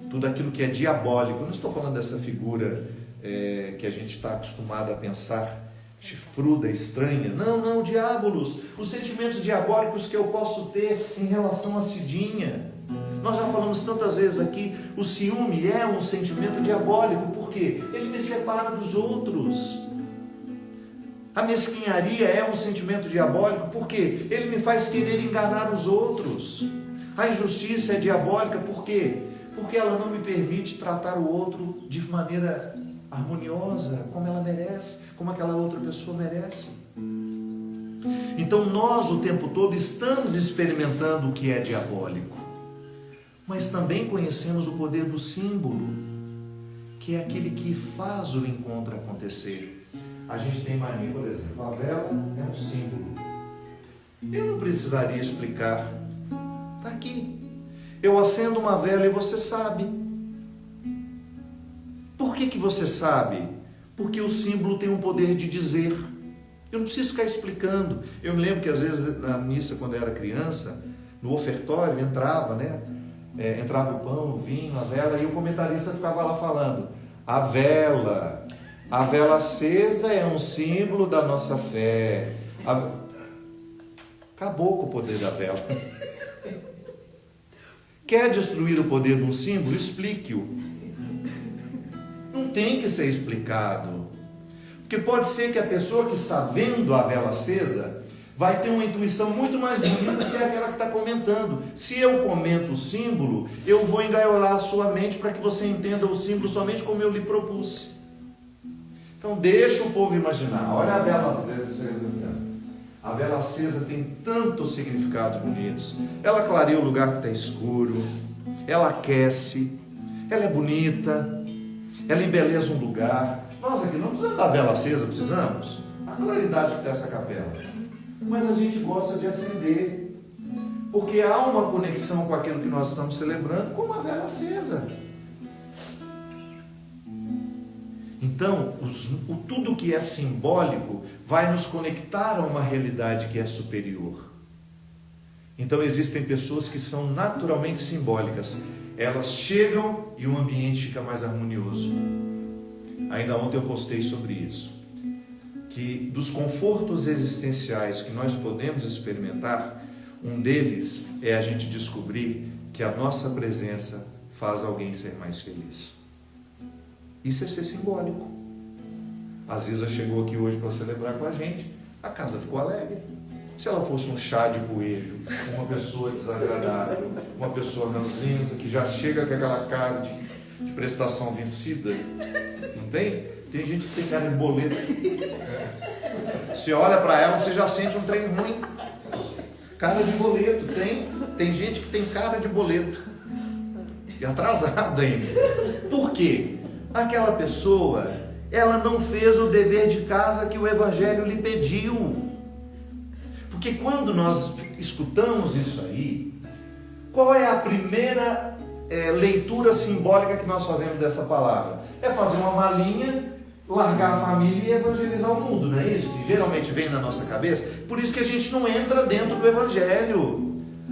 tudo aquilo que é diabólico. Eu não estou falando dessa figura que a gente está acostumado a pensar, chifruda, estranha. Não, diabolos, os sentimentos diabólicos que eu posso ter em relação à Cidinha. Nós já falamos tantas vezes aqui, o ciúme é um sentimento diabólico, porque ele me separa dos outros. A mesquinharia é um sentimento diabólico, porque ele me faz querer enganar os outros. A injustiça é diabólica, por quê? Porque ela não me permite tratar o outro de maneira harmoniosa, como ela merece, como aquela outra pessoa merece. Então nós o tempo todo estamos experimentando o que é diabólico, mas também conhecemos o poder do símbolo, que é aquele que faz o encontro acontecer. A gente tem mania, por exemplo, a vela é um símbolo. Eu não precisaria explicar. Está aqui. Eu acendo uma vela e você sabe. Por que você sabe? Porque o símbolo tem um poder de dizer. Eu não preciso ficar explicando. Eu me lembro que às vezes na missa, quando eu era criança, no ofertório entrava, né? Entrava o pão, o vinho, a vela, e o comentarista ficava lá falando: a vela acesa é um símbolo da nossa fé. Acabou com o poder da vela. Quer destruir o poder de um símbolo? Explique-o. Não tem que ser explicado. Porque pode ser que a pessoa que está vendo a vela acesa vai ter uma intuição muito mais bonita que aquela que está comentando. Se eu comento o símbolo, eu vou engaiolar a sua mente para que você entenda o símbolo somente como eu lhe propus. Então deixa o povo imaginar. Olha a vela acesa. A vela acesa tem tantos significados bonitos. Ela clareia o lugar que está escuro, ela aquece, ela é bonita, ela embeleza um lugar. Nós aqui não precisamos da vela acesa, precisamos? A claridade que está essa capela. Mas a gente gosta de acender, porque há uma conexão com aquilo que nós estamos celebrando, com uma vela acesa. Então, tudo que é simbólico vai nos conectar a uma realidade que é superior. Então existem pessoas que são naturalmente simbólicas. Elas chegam e o ambiente fica mais harmonioso. Ainda ontem eu postei sobre isso. Que dos confortos existenciais que nós podemos experimentar, um deles é a gente descobrir que a nossa presença faz alguém ser mais feliz. Isso é ser simbólico. A Ziza chegou aqui hoje para celebrar com a gente, a casa ficou alegre. Se ela fosse um chá de buejo, uma pessoa desagradável, uma pessoa ranzinza, que já chega com aquela cara de prestação vencida, não tem? Tem gente que tem cara de boleto. Você olha para ela, você já sente um trem ruim. Cara de boleto, tem gente que tem cara de boleto. E atrasada ainda. Por quê? Aquela pessoa, ela não fez o dever de casa que o Evangelho lhe pediu. Porque quando nós escutamos isso aí, qual é a primeira leitura simbólica que nós fazemos dessa palavra? É fazer uma malinha, largar a família e evangelizar o mundo, não é isso? Que geralmente vem na nossa cabeça. Por isso que a gente não entra dentro do Evangelho.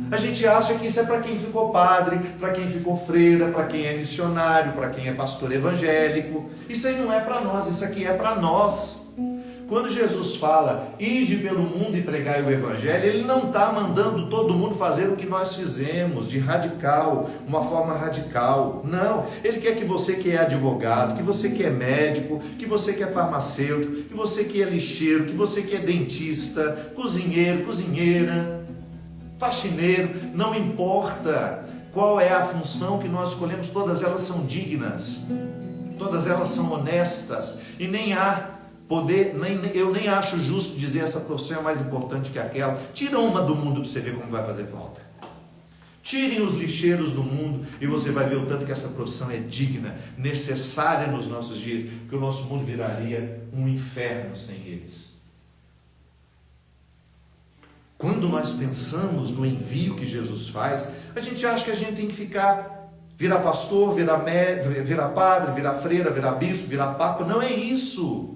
A gente acha que isso é para quem ficou padre, para quem ficou freira, para quem é missionário, para quem é pastor evangélico. Isso aí não é para nós, isso aqui é para nós. Quando Jesus fala, ide pelo mundo e pregai o Evangelho, Ele não está mandando todo mundo fazer o que nós fizemos, de radical, uma forma radical. Não, Ele quer que você que é advogado, que você que é médico, que você que é farmacêutico, que você que é lixeiro, que você que é dentista, cozinheiro, cozinheira, faxineiro, não importa qual é a função que nós escolhemos, todas elas são dignas, todas elas são honestas, e nem há poder, eu nem acho justo dizer essa profissão é mais importante que aquela. Tira uma do mundo para você ver como vai fazer falta. Tirem os lixeiros do mundo e você vai ver o tanto que essa profissão é digna, necessária nos nossos dias, que o nosso mundo viraria um inferno sem eles. Quando nós pensamos no envio que Jesus faz, a gente acha que a gente tem que virar pastor, virar padre, virar freira, virar bispo, virar papa. Não é isso.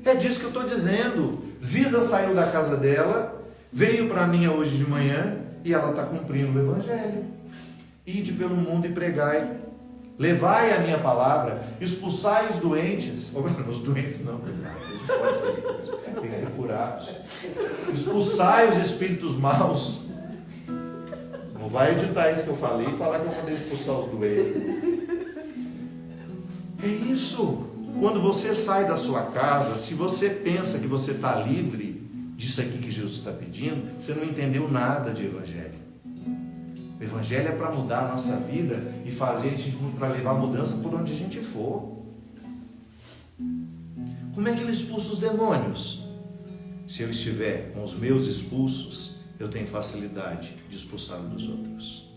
É disso que eu estou dizendo. Ziza saiu da casa dela, veio para mim hoje de manhã e ela está cumprindo o Evangelho. Ide pelo mundo e pregai. Levai a minha palavra, expulsai os doentes. Os doentes não, pode ser, tem que ser curados. Expulsai os espíritos maus. Não vai editar isso que eu falei e falar que eu mandei expulsar os doentes. É isso. Quando você sai da sua casa, se você pensa que você está livre disso aqui que Jesus está pedindo, você não entendeu nada de Evangelho. O Evangelho é para mudar a nossa vida e fazer para levar mudança por onde a gente for. Como é que ele expulsa os demônios? Se eu estiver com os meus expulsos, eu tenho facilidade de expulsar um dos outros.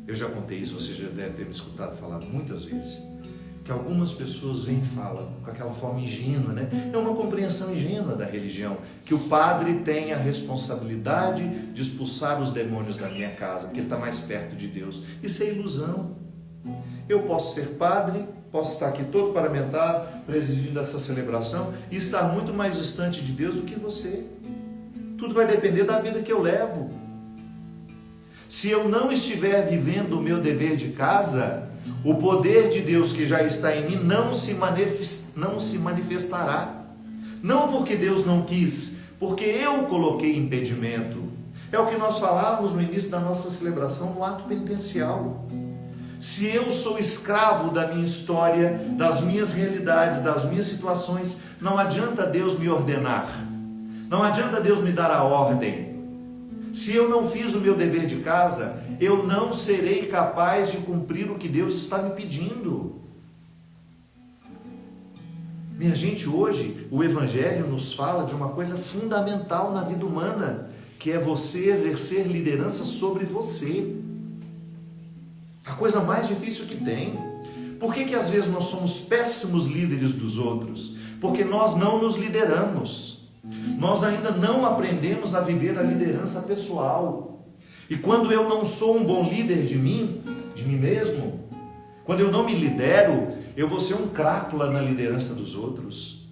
Eu já contei isso, você já deve ter me escutado falar muitas vezes, que algumas pessoas vêm e falam com aquela forma ingênua, né? É uma compreensão ingênua da religião, que o padre tem a responsabilidade de expulsar os demônios da minha casa, porque ele está mais perto de Deus. Isso é ilusão. Eu posso ser padre, posso estar aqui todo paramentado, presidindo essa celebração, e estar muito mais distante de Deus do que você. Tudo vai depender da vida que eu levo. Se eu não estiver vivendo o meu dever de casa, o poder de Deus que já está em mim não se manifestará. Não porque Deus não quis, porque eu coloquei impedimento. É o que nós falávamos no início da nossa celebração, no ato penitencial. Se eu sou escravo da minha história, das minhas realidades, das minhas situações, não adianta Deus me ordenar. Não adianta Deus me dar a ordem. Se eu não fiz o meu dever de casa, eu não serei capaz de cumprir o que Deus está me pedindo. Minha gente, hoje o Evangelho nos fala de uma coisa fundamental na vida humana, que é você exercer liderança sobre você. A coisa mais difícil que tem. Por que às vezes nós somos péssimos líderes dos outros? Porque nós não nos lideramos. Nós ainda não aprendemos a viver a liderança pessoal. E quando eu não sou um bom líder de mim mesmo, quando eu não me lidero, eu vou ser um crápula na liderança dos outros.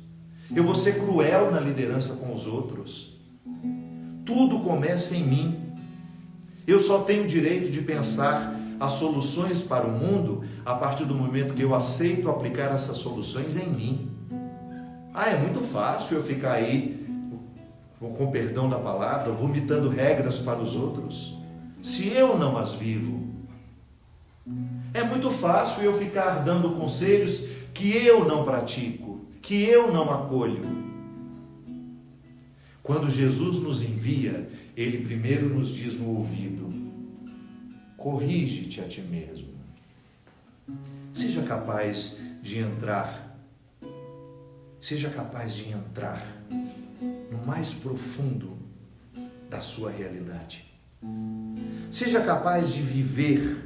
Eu vou ser cruel na liderança com os outros. Tudo começa em mim. Eu só tenho o direito de pensar as soluções para o mundo a partir do momento que eu aceito aplicar essas soluções em mim. É muito fácil eu ficar aí, com perdão da palavra, vomitando regras para os outros, se eu não as vivo. É muito fácil eu ficar dando conselhos que eu não pratico, que eu não acolho. Quando Jesus nos envia, Ele primeiro nos diz no ouvido: corrige-te a ti mesmo. Seja capaz de entrar no mais profundo da sua realidade. Seja capaz de viver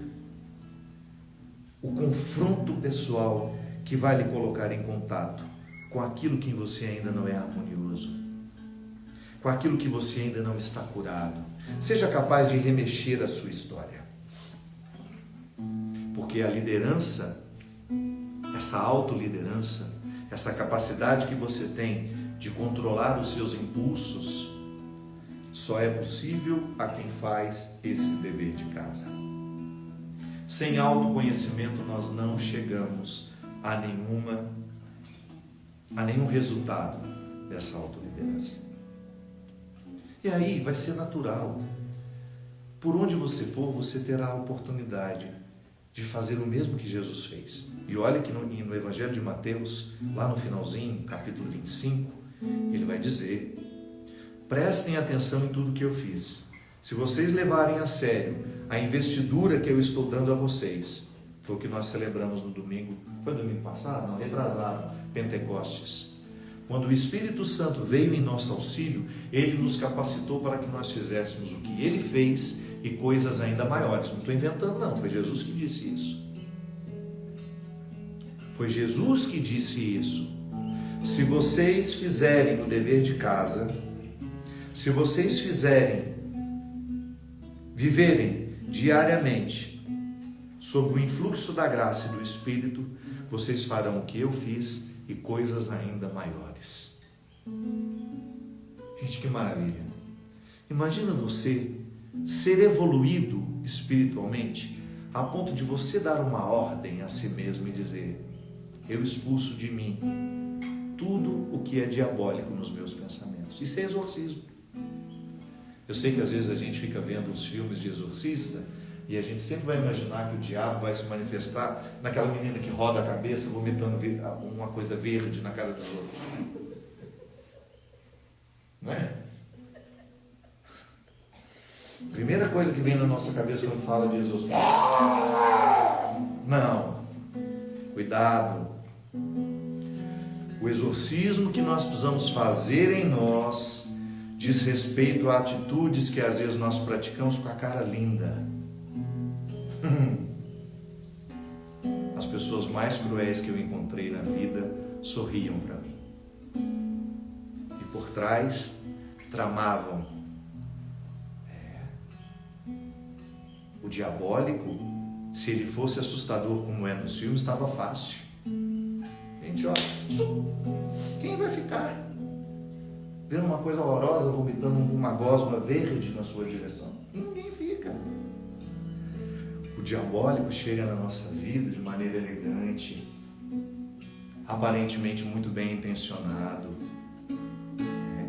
o confronto pessoal que vai lhe colocar em contato com aquilo que em você ainda não é harmonioso, com aquilo que você ainda não está curado. Seja capaz de remexer a sua história. Porque a liderança, essa autoliderança, essa capacidade que você tem de controlar os seus impulsos, só é possível a quem faz esse dever de casa. Sem autoconhecimento nós não chegamos a nenhum resultado dessa autoliderança. E aí vai ser natural. Por onde você for, você terá a oportunidade de fazer o mesmo que Jesus fez. E olha que no Evangelho de Mateus, lá no finalzinho, capítulo 25, ele vai dizer: prestem atenção em tudo que eu fiz. Se vocês levarem a sério a investidura que eu estou dando a vocês, foi o que nós celebramos no domingo, foi domingo passado? Não, retrasado, Pentecostes. Quando o Espírito Santo veio em nosso auxílio, Ele nos capacitou para que nós fizéssemos o que Ele fez e coisas ainda maiores. Não estou inventando não, foi Jesus que disse isso. Foi Jesus que disse isso. Se vocês fizerem o dever de casa, se vocês viverem diariamente sob o influxo da graça e do Espírito, vocês farão o que eu fiz e coisas ainda maiores. Gente, que maravilha! Imagina você ser evoluído espiritualmente a ponto de você dar uma ordem a si mesmo e dizer: eu expulso de mim tudo o que é diabólico nos meus pensamentos. Isso é exorcismo. Eu sei que às vezes a gente fica vendo os filmes de exorcista e a gente sempre vai imaginar que o diabo vai se manifestar naquela menina que roda a cabeça vomitando uma coisa verde na cara dos outros. Não é? Primeira coisa que vem na nossa cabeça quando fala de exorcismo. Não. Cuidado. O exorcismo que nós precisamos fazer em nós diz respeito a atitudes que às vezes nós praticamos com a cara linda. As pessoas mais cruéis que eu encontrei na vida sorriam para mim. E por trás tramavam. O diabólico, se ele fosse assustador como é nos filmes, estava fácil. Gente, olha, quem vai ficar vendo uma coisa horrorosa, vomitando uma gosma verde na sua direção? Ninguém fica. O diabólico chega na nossa vida de maneira elegante, aparentemente muito bem intencionado.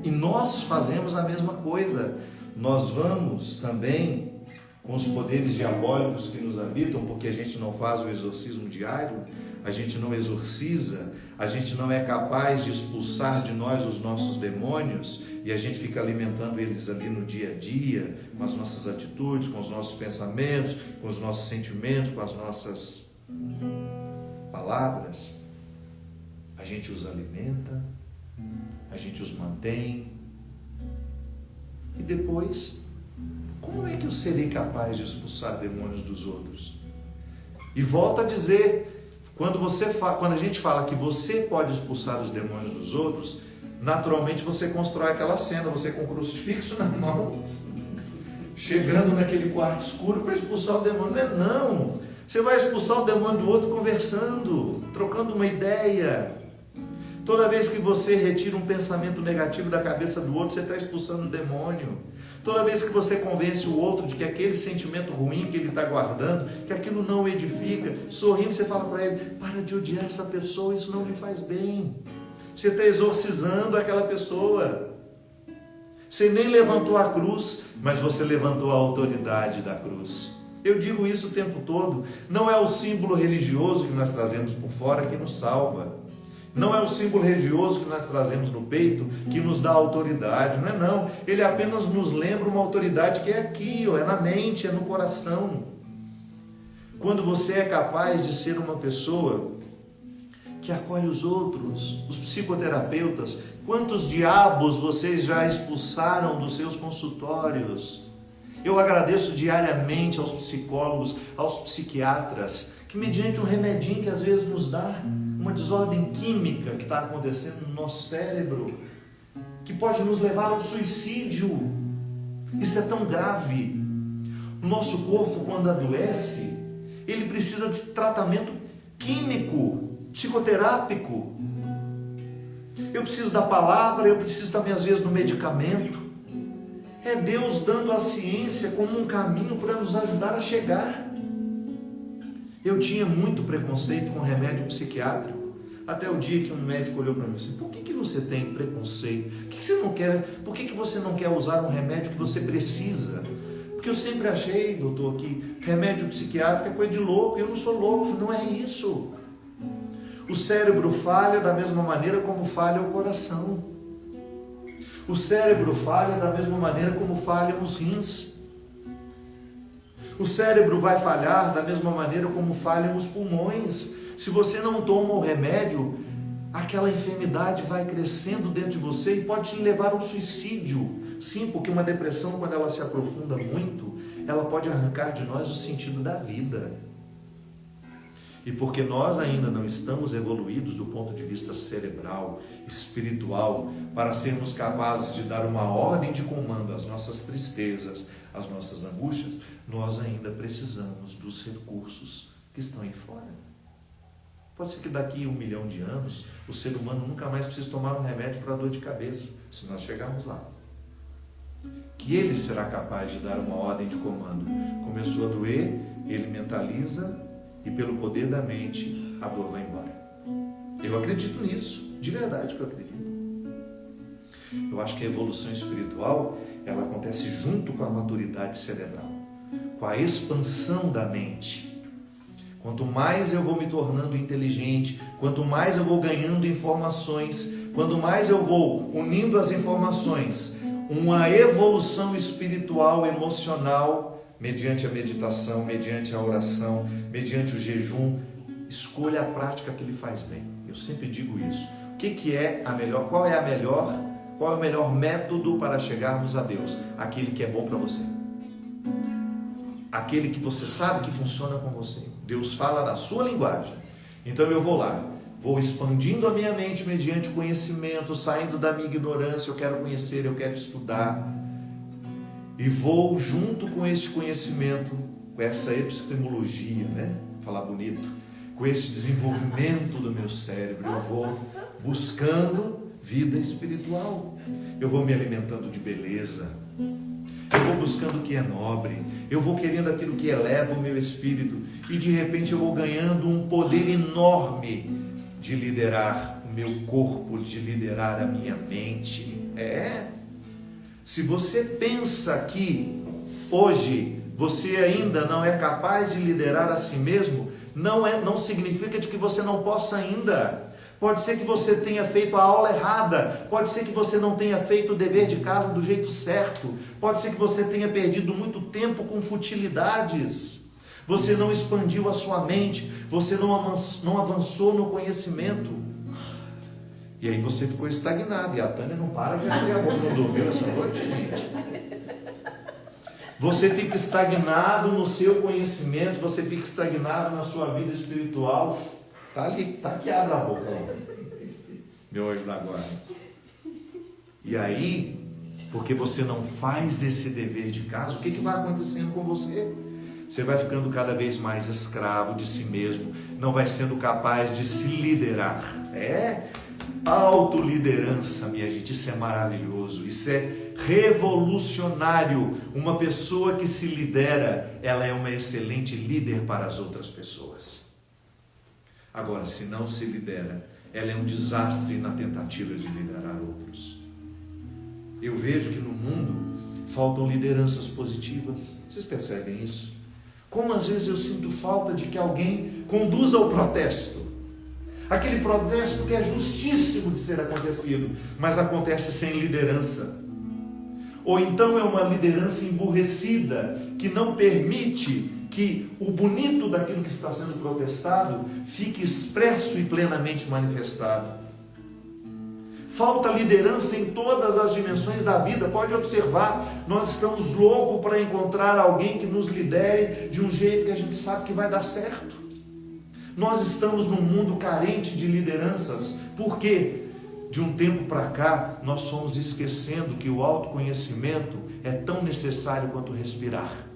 E nós fazemos a mesma coisa. Nós vamos também com os poderes diabólicos que nos habitam, porque a gente não faz o exorcismo diário, a gente não exorciza, a gente não é capaz de expulsar de nós os nossos demônios e a gente fica alimentando eles ali no dia a dia, com as nossas atitudes, com os nossos pensamentos, com os nossos sentimentos, com as nossas palavras. A gente os alimenta, a gente os mantém e depois, como é que eu serei capaz de expulsar demônios dos outros? E volto a dizer, quando a gente fala que você pode expulsar os demônios dos outros, naturalmente você constrói aquela cena, você com o crucifixo na mão, chegando naquele quarto escuro para expulsar o demônio. Não, você vai expulsar o demônio do outro conversando, trocando uma ideia, Toda vez que você retira um pensamento negativo da cabeça do outro, você está expulsando o demônio. Toda vez que você convence o outro de que aquele sentimento ruim que ele está guardando, que aquilo não o edifica, sorrindo, você fala para ele: para de odiar essa pessoa, isso não lhe faz bem. Você está exorcizando aquela pessoa. Você nem levantou a cruz, mas você levantou a autoridade da cruz. Eu digo isso o tempo todo. Não é o símbolo religioso que nós trazemos por fora que nos salva. Não é o símbolo religioso que nós trazemos no peito que nos dá autoridade. Não é não. Ele apenas nos lembra uma autoridade que é aqui, é na mente, é no coração. Quando você é capaz de ser uma pessoa que acolhe os outros, os psicoterapeutas, quantos diabos vocês já expulsaram dos seus consultórios? Eu agradeço diariamente aos psicólogos, aos psiquiatras, que mediante um remedinho que às vezes nos dá uma desordem química que está acontecendo no nosso cérebro, que pode nos levar ao suicídio. Isso é tão grave. O nosso corpo, quando adoece, ele precisa de tratamento químico, psicoterápico. Eu preciso da palavra, eu preciso também às vezes do medicamento. É Deus dando a ciência como um caminho para nos ajudar a chegar. Eu tinha muito preconceito com remédio psiquiátrico, até o dia que um médico olhou para mim e disse: por que você tem preconceito? Por que você não quer? Por que você não quer usar um remédio que você precisa? Porque eu sempre achei, doutor, que remédio psiquiátrico é coisa de louco. Eu não sou louco, não é isso. O cérebro falha da mesma maneira como falha o coração. O cérebro falha da mesma maneira como falham os rins. O cérebro vai falhar da mesma maneira como falham os pulmões. Se você não toma o remédio, aquela enfermidade vai crescendo dentro de você e pode te levar ao suicídio. Sim, porque uma depressão, quando ela se aprofunda muito, ela pode arrancar de nós o sentido da vida. E porque nós ainda não estamos evoluídos do ponto de vista cerebral, espiritual, para sermos capazes de dar uma ordem de comando às nossas tristezas, às nossas angústias, nós ainda precisamos dos recursos que estão aí fora. Pode ser que daqui 1 milhão de anos o ser humano nunca mais precise tomar um remédio para dor de cabeça, se nós chegarmos lá. Que ele será capaz de dar uma ordem de comando. Começou a doer, ele mentaliza e pelo poder da mente a dor vai embora. Eu acredito nisso, de verdade que eu acredito. Eu acho que a evolução espiritual, ela acontece junto com a maturidade cerebral, com a expansão da mente. Quanto mais eu vou me tornando inteligente, quanto mais eu vou ganhando informações, quanto mais eu vou unindo as informações, uma evolução espiritual, emocional, mediante a meditação, mediante a oração, mediante o jejum, escolha a prática que lhe faz bem. Eu sempre digo isso. O que é a melhor? Qual é o melhor método para chegarmos a Deus? Aquele que é bom para você. Aquele que você sabe que funciona com você. Deus fala na sua linguagem. Então eu vou lá, vou expandindo a minha mente mediante conhecimento, saindo da minha ignorância. Eu quero conhecer, eu quero estudar. E vou junto com esse conhecimento, com essa epistemologia, né? Falar bonito, com esse desenvolvimento do meu cérebro, eu vou buscando vida espiritual. Eu vou me alimentando de beleza. Eu vou buscando o que é nobre. Eu vou querendo aquilo que eleva o meu espírito. E de repente eu vou ganhando um poder enorme de liderar o meu corpo, de liderar a minha mente. Se você pensa que hoje você ainda não é capaz de liderar a si mesmo, não significa de que você não possa ainda. Pode ser que você tenha feito a aula errada, pode ser que você não tenha feito o dever de casa do jeito certo, pode ser que você tenha perdido muito tempo com futilidades, você não expandiu a sua mente, você não avançou no conhecimento, e aí você ficou estagnado. E a Tânia não para de abrir a boca, não dormiu essa noite, gente. Você fica estagnado no seu conhecimento, você fica estagnado na sua vida espiritual. Tá ali, tá aqui, abre a boca, meu anjo da guarda. E aí, porque você não faz esse dever de casa, o que vai acontecendo com você? Você vai ficando cada vez mais escravo de si mesmo, não vai sendo capaz de se liderar. Autoliderança, minha gente, isso é maravilhoso, isso é revolucionário. Uma pessoa que se lidera, ela é uma excelente líder para as outras pessoas. Agora, se não se lidera, ela é um desastre na tentativa de liderar outros. Eu vejo que no mundo faltam lideranças positivas. Vocês percebem isso? Como às vezes eu sinto falta de que alguém conduza o protesto. Aquele protesto que é justíssimo de ser acontecido, mas acontece sem liderança. Ou então é uma liderança emburrecida, que não permite que o bonito daquilo que está sendo protestado fique expresso e plenamente manifestado. Falta liderança em todas as dimensões da vida. Pode observar, nós estamos loucos para encontrar alguém que nos lidere de um jeito que a gente sabe que vai dar certo. Nós estamos num mundo carente de lideranças. Por quê? De um tempo para cá, nós fomos esquecendo que o autoconhecimento é tão necessário quanto respirar.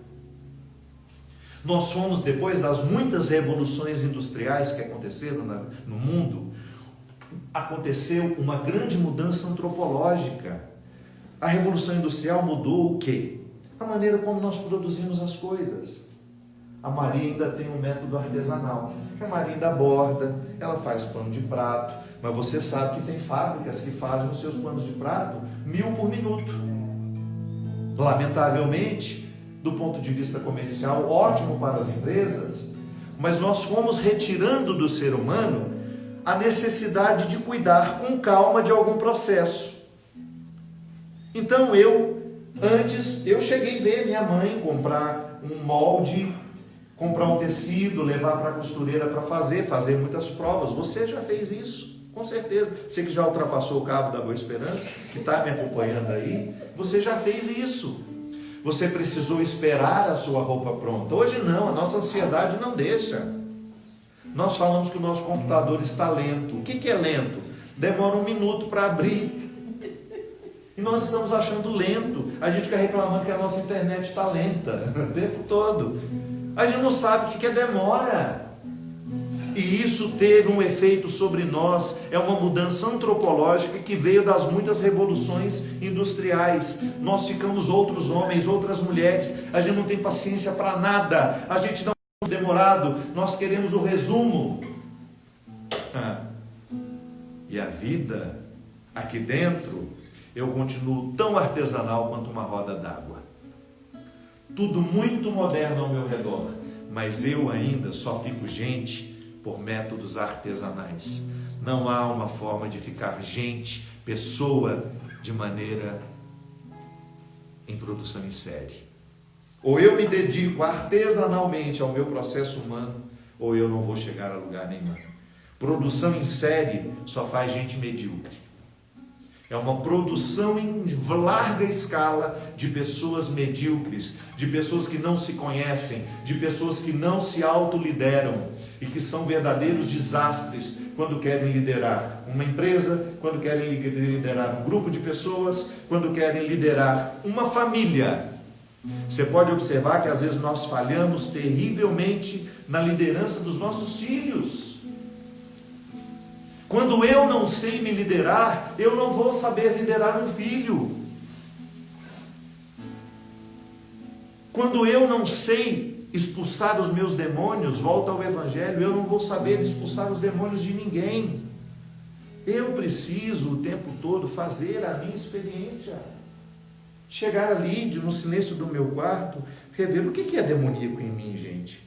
Nós fomos, depois das muitas revoluções industriais que aconteceram no mundo, aconteceu uma grande mudança antropológica. A Revolução Industrial mudou o quê? A maneira como nós produzimos as coisas. A Maria ainda tem um método artesanal. A Maria ainda borda, ela faz pano de prato, mas você sabe que tem fábricas que fazem os seus panos de prato 1000 por minuto. Lamentavelmente, do ponto de vista comercial, ótimo para as empresas, mas nós fomos retirando do ser humano a necessidade de cuidar com calma de algum processo. Então antes eu cheguei a ver minha mãe comprar um molde, comprar um tecido, levar para a costureira para fazer muitas provas. Você já fez isso, com certeza. Você que já ultrapassou o cabo da Boa Esperança, que está me acompanhando aí, você já fez isso. Você precisou esperar a sua roupa pronta. Hoje não, a nossa ansiedade não deixa. Nós falamos que o nosso computador está lento. O que é lento? Demora 1 minuto para abrir. E nós estamos achando lento. A gente fica reclamando que a nossa internet está lenta o tempo todo. A gente não sabe o que é demora. E isso teve um efeito sobre nós. É uma mudança antropológica que veio das muitas revoluções industriais. Nós ficamos outros homens, outras mulheres. A gente não tem paciência para nada. A gente não demorado, nós queremos o resumo. E a vida aqui dentro, eu continuo tão artesanal quanto uma roda d'água. Tudo muito moderno ao meu redor, mas eu ainda só fico gente por métodos artesanais. Não há uma forma de ficar gente, pessoa, de maneira em produção em série. Ou eu me dedico artesanalmente ao meu processo humano, ou eu não vou chegar a lugar nenhum. Produção em série só faz gente medíocre. É uma produção em larga escala de pessoas medíocres, de pessoas que não se conhecem, de pessoas que não se autolideram e que são verdadeiros desastres quando querem liderar uma empresa, quando querem liderar um grupo de pessoas, quando querem liderar uma família. Você pode observar que às vezes nós falhamos terrivelmente na liderança dos nossos filhos. Quando eu não sei me liderar, eu não vou saber liderar um filho. Quando eu não sei expulsar os meus demônios, volta ao Evangelho, eu não vou saber expulsar os demônios de ninguém. Eu preciso o tempo todo fazer a minha experiência. Chegar ali, no silêncio do meu quarto, rever o que é demoníaco em mim, gente.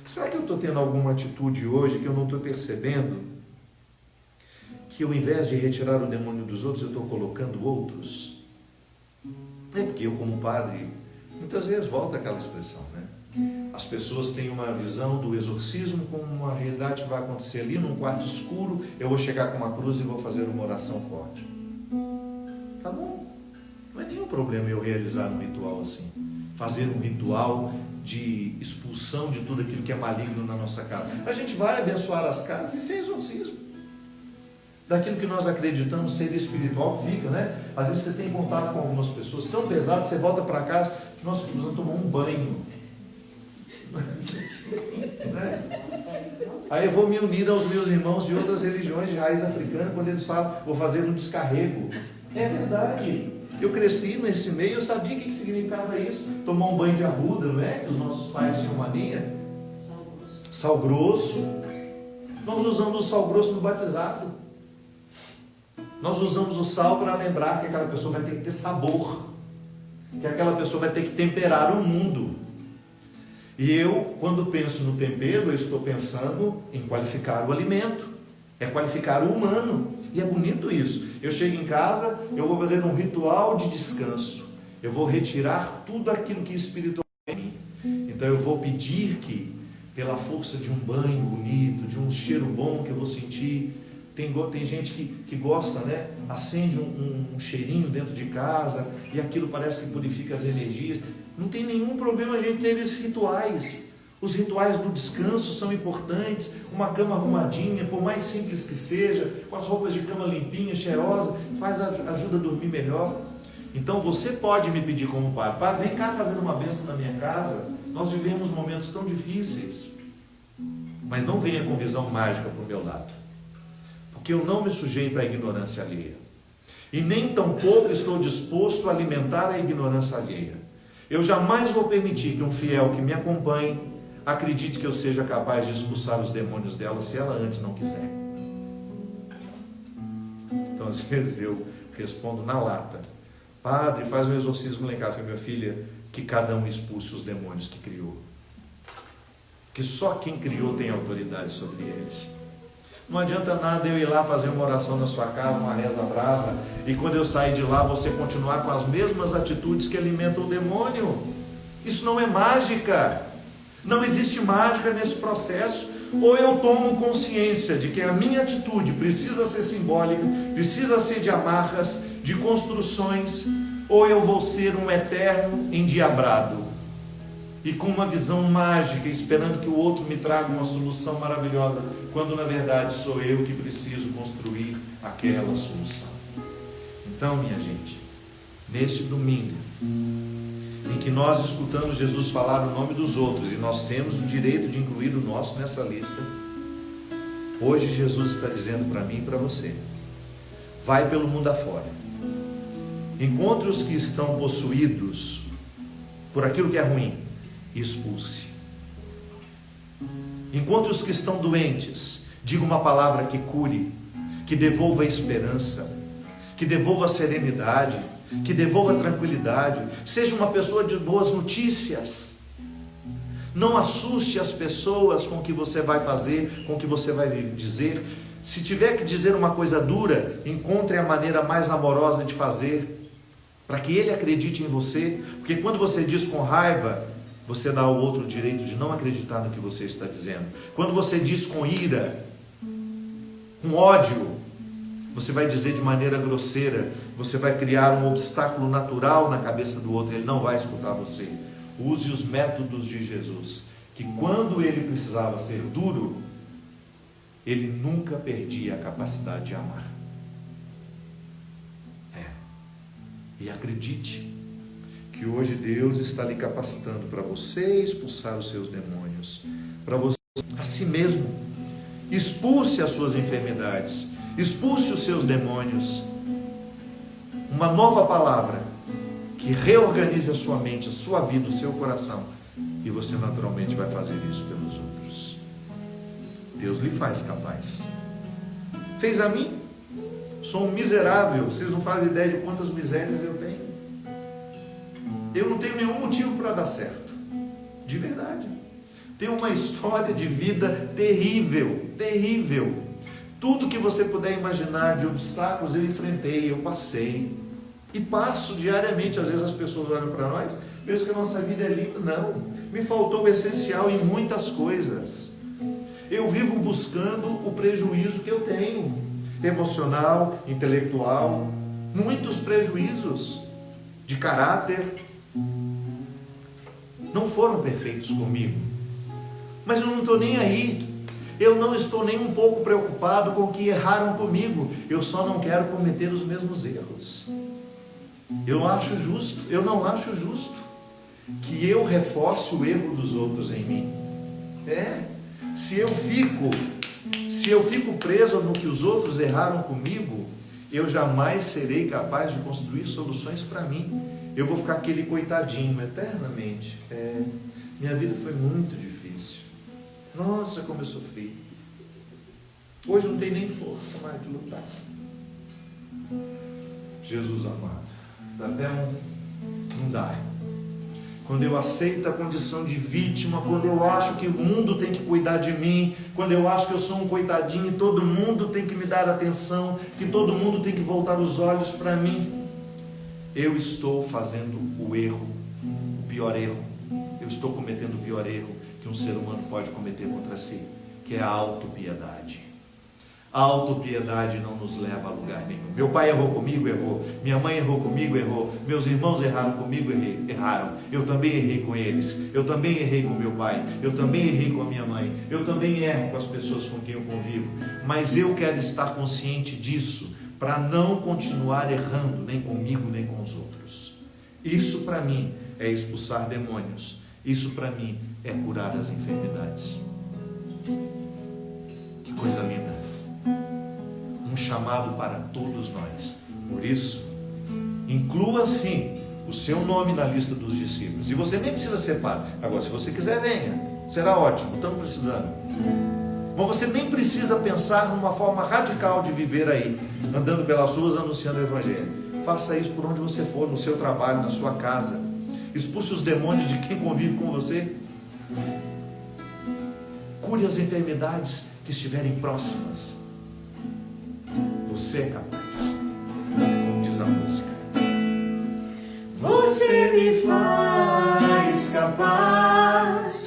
Será que eu estou tendo alguma atitude hoje que eu não estou percebendo? Que ao invés de retirar o demônio dos outros, eu estou colocando outros? É porque eu, como padre, muitas vezes volta aquela expressão, né? As pessoas têm uma visão do exorcismo como uma realidade que vai acontecer ali num quarto escuro, eu vou chegar com uma cruz e vou fazer uma oração forte. Tá bom? Não é nenhum problema eu realizar um ritual assim. Fazer um ritual de expulsão de tudo aquilo que é maligno na nossa casa. A gente vai abençoar as casas e sem exorcismo. Daquilo que nós acreditamos ser espiritual, fica, né? Às vezes você tem contato com algumas pessoas tão pesado, você volta para casa, nós precisamos tomar um banho. Né? Aí eu vou me unir aos meus irmãos de outras religiões de raiz africana quando eles falam, vou fazer um descarrego. É verdade. Eu cresci nesse meio, eu sabia o que significava isso. Tomar um banho de arruda, não é? Que os nossos pais tinham mania. Sal grosso. Nós usamos o sal grosso no batizado. Nós usamos o sal para lembrar que aquela pessoa vai ter que ter sabor, que aquela pessoa vai ter que temperar o mundo. E eu, quando penso no tempero, eu estou pensando em qualificar o alimento, é qualificar o humano. E é bonito isso. Eu chego em casa, eu vou fazer um ritual de descanso. Eu vou retirar tudo aquilo que é espiritual em mim. Então eu vou pedir que, pela força de um banho bonito, de um cheiro bom que eu vou sentir, tem gente que gosta, né? Acende um cheirinho dentro de casa e aquilo parece que purifica as energias. Não tem nenhum problema a gente ter esses rituais. Os rituais do descanso são importantes. Uma cama arrumadinha, por mais simples que seja, com as roupas de cama limpinhas, cheirosas, ajuda a dormir melhor. Então você pode me pedir como padre, padre, vem cá fazer uma bênção na minha casa. Nós vivemos momentos tão difíceis, mas não venha com visão mágica para o meu lado, porque eu não me sujeito à ignorância alheia, e nem tampouco estou disposto a alimentar a ignorância alheia. Eu jamais vou permitir que um fiel que me acompanhe acredite que eu seja capaz de expulsar os demônios dela se ela antes não quiser. Então às vezes eu respondo na lata, padre, faz um exorcismo lá em casa. Minha filha, que cada um expulse os demônios que criou, que só quem criou tem autoridade sobre eles. Não adianta nada eu ir lá fazer uma oração na sua casa, uma reza brava, e quando eu sair de lá você continuar com as mesmas atitudes que alimentam o demônio. Isso não é mágica. Não existe mágica nesse processo. Ou eu tomo consciência de que a minha atitude precisa ser simbólica, precisa ser de amarras, de construções, ou eu vou ser um eterno endiabrado e com uma visão mágica, esperando que o outro me traga uma solução maravilhosa, quando na verdade sou eu que preciso construir aquela solução. Então, minha gente, neste domingo em que nós escutamos Jesus falar o nome dos outros e nós temos o direito de incluir o nosso nessa lista, hoje Jesus está dizendo para mim e para você: vai pelo mundo afora, encontre os que estão possuídos por aquilo que é ruim e expulse. Encontre os que estão doentes, diga uma palavra que cure, que devolva a esperança, que devolva a serenidade, que devolva a tranquilidade. Seja uma pessoa de boas notícias. Não assuste as pessoas com o que você vai fazer, com o que você vai dizer. Se tiver que dizer uma coisa dura, encontre a maneira mais amorosa de fazer, para que ele acredite em você. Porque quando você diz com raiva, você dá ao outro o direito de não acreditar no que você está dizendo. Quando você diz com ira, com ódio, você vai dizer de maneira grosseira, você vai criar um obstáculo natural na cabeça do outro, ele não vai escutar você. Use os métodos de Jesus, que quando ele precisava ser duro, ele nunca perdia a capacidade de amar. E acredite que hoje Deus está lhe capacitando para você expulsar os seus demônios, para você a si mesmo. Expulse as suas enfermidades, expulse os seus demônios. Uma nova palavra que reorganize a sua mente, a sua vida, o seu coração, e você naturalmente vai fazer isso pelos outros. Deus lhe faz capaz. Fez a mim. Sou um miserável, vocês não fazem ideia de quantas misérias eu tenho. Eu não tenho nenhum motivo para dar certo, de verdade. Tenho uma história de vida terrível, terrível. Tudo que você puder imaginar de obstáculos eu enfrentei, eu passei. E passo diariamente. Às vezes as pessoas olham para nós, pensam que a nossa vida é linda. Não, me faltou o essencial em muitas coisas. Eu vivo buscando o prejuízo que eu tenho, emocional, intelectual, muitos prejuízos de caráter. Não foram perfeitos comigo, mas eu não estou nem aí. Eu não estou nem um pouco preocupado com o que erraram comigo. Eu só não quero cometer os mesmos erros. Eu acho justo, eu não acho justo. que eu reforce o erro dos outros em mim. Se eu fico preso no que os outros erraram comigo, eu jamais serei capaz de construir soluções para mim. Eu vou ficar aquele coitadinho eternamente. Minha vida foi muito difícil. Nossa, como eu sofri. Hoje não tem nem força mais de lutar. Jesus amado, dá até não dá. Quando eu aceito a condição de vítima, quando eu acho que o mundo tem que cuidar de mim, quando eu acho que eu sou um coitadinho e todo mundo tem que me dar atenção, que todo mundo tem que voltar os olhos para mim, eu estou fazendo o erro, o pior erro. Eu estou cometendo o pior erro que um ser humano pode cometer contra si, que é a autopiedade. A autopiedade não nos leva a lugar nenhum. Meu pai errou comigo, errou. Minha mãe errou comigo, errou. Meus irmãos erraram comigo, erraram. Eu também errei com eles. Eu também errei com meu pai. Eu também errei com a minha mãe. Eu também erro com as pessoas com quem eu convivo. Mas eu quero estar consciente disso para não continuar errando, nem comigo, nem com os outros. Isso para mim é expulsar demônios. Isso para mim é curar as enfermidades. Que coisa linda. Um chamado para todos nós. Por isso, inclua sim o seu nome na lista dos discípulos. E você nem precisa ser padre. Agora, se você quiser, venha. Será ótimo, estamos precisando. Mas você nem precisa pensar numa forma radical de viver aí, andando pelas ruas anunciando o Evangelho. Faça isso por onde você for, no seu trabalho, na sua casa. Expulse os demônios de quem convive com você. Cure as enfermidades que estiverem próximas. Você é capaz, como diz a música. Você me faz capaz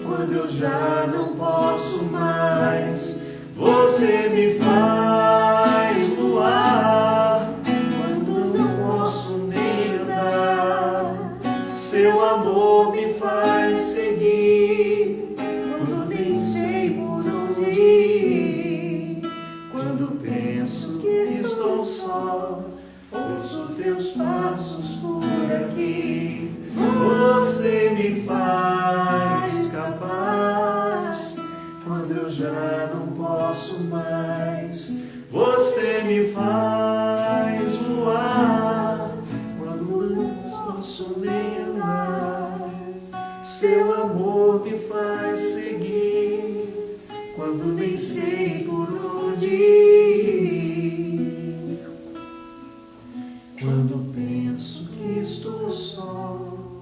quando eu já não posso mais. Você me faz voar quando não posso nem andar. Seu amor me faz seguir quando nem sei por onde ir. Quando penso que estou só, ouço teus passos por aqui. Você me faz capaz quando eu já não posso mais. Você me faz voar quando não posso nem andar. Seu amor me faz seguir quando nem sei por onde ir. Quando penso que estou só,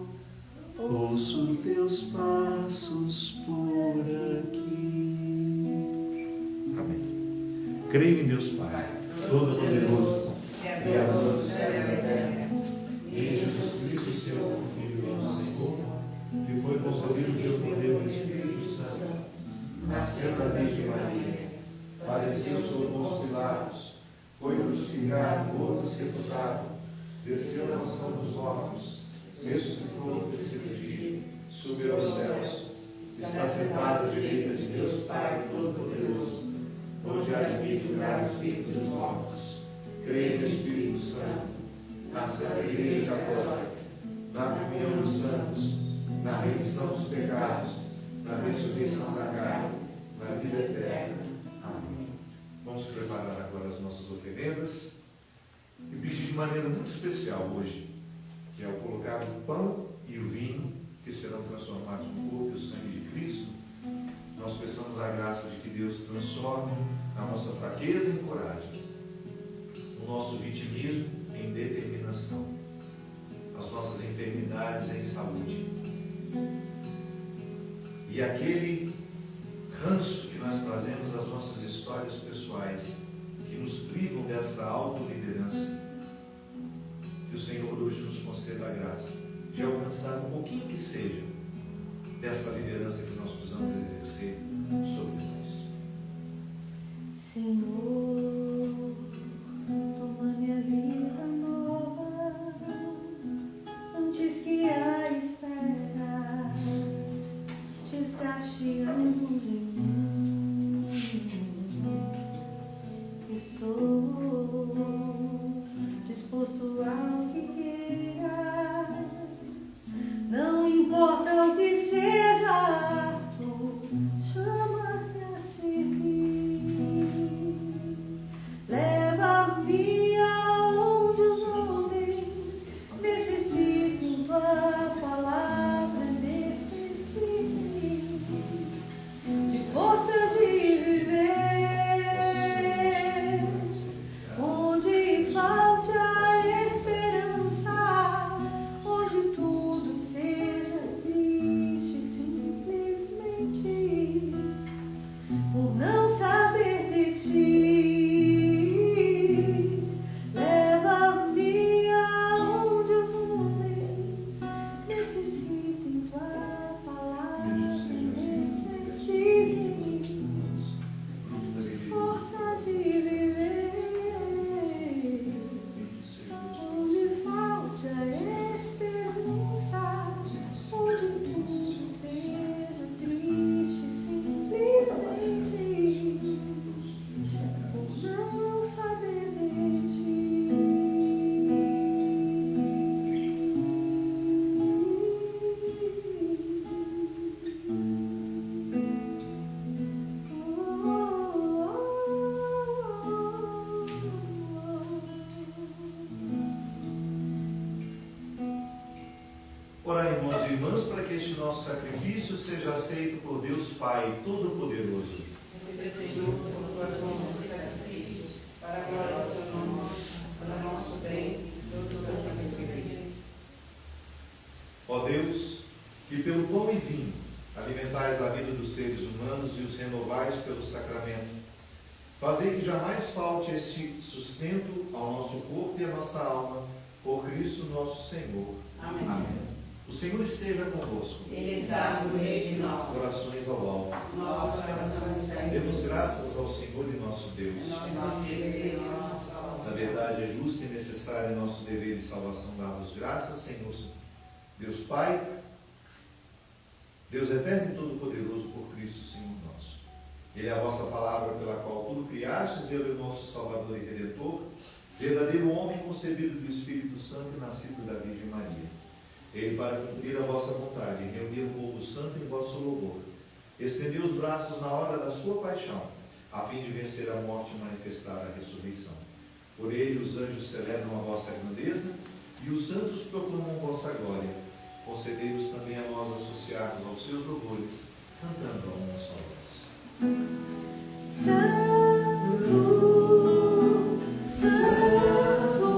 ouço teus passos por aqui. Amém. Creio em Deus Pai, Todo-Poderoso, Criador do céu e da terra, e em Jesus Cristo, seu Filho, nosso Senhor, que foi concebido pelo poder do Espírito Santo, nasceu da Virgem Maria, padeceu sob Pôncio Pilatos, foi crucificado, morto e sepultado, desceu da mansão dos mortos, ressuscitou no terceiro dia, subiu aos céus, está sentado à direita de Deus Pai Todo-Poderoso, onde há de vir julgar os vivos e os mortos. Creio no Espírito Santo, na Santa Igreja Católica, na comunhão dos santos, na remissão dos pecados, na ressurreição da carne, na vida eterna. Amém. Vamos preparar agora as nossas oferendas e pedir de maneira muito especial hoje, que é o colocar o pão e o vinho, que serão transformados no corpo e o sangue de Cristo. Nós peçamos a graça de que Deus transforme a nossa fraqueza em coragem, o nosso vitimismo em determinação, as nossas enfermidades em saúde, e aquele ranço que nós trazemos das nossas histórias pessoais, que nos privam dessa autoliderança, que o Senhor hoje nos conceda a graça de alcançar um pouquinho que seja dessa liderança que nós precisamos exercer sobre nós. Senhor, toma minha vida nova, antes que a espera desgaste anos em mim. Estou disposto ao que queiras, não céu que seja harto, chamas-me a servir. Leva-me aonde os homens necessitam tua palavra, necessitem de força de viver, onde falte a esperança, onde tudo seja triste, simplesmente por não saber de ti. Leva-me aonde os homens necessitem tua palavra, necessitem força de viver, onde falte a esperança, onde tudo seja triste, simplesmente por não saber de ti. Orai, irmãos e irmãs, para que este nosso sacrifício seja aceito por Deus Pai Todo-Poderoso. Receba, Senhor, por tuas mãos o sacrifício, para a glória do seu nome, para o nosso bem e todo o santo Igreja. Ó Deus, que pelo pão e vinho alimentais a vida dos seres humanos e os renovais pelo sacramento, fazei que jamais falte este sustento ao nosso corpo e à nossa alma, por Cristo nosso Senhor. Amém. O Senhor esteja convosco. Ele está no meio de nós. Corações ao alto. Nosso coração está em Demos graças ao Senhor e nosso Deus. nosso dever e nossa salvação. Na verdade, é justo e necessário nosso dever de salvação dar-vos graças, Senhor, Deus Pai, Deus eterno e todo-poderoso, por Cristo, Senhor nosso. Ele é a vossa palavra pela qual tudo criastes, Ele é o nosso Salvador e Redentor, verdadeiro homem concebido do Espírito Santo e nascido da Virgem Maria. Ele, para cumprir a vossa vontade e reunir o povo santo em vosso louvor, estendeu os braços na hora da sua paixão, a fim de vencer a morte e manifestar a ressurreição. Por ele os anjos celebram a vossa grandeza e os santos proclamam vossa glória. Concedei-nos também a nós associarmos aos seus louvores, cantando a uma só voz. Santo, Santo,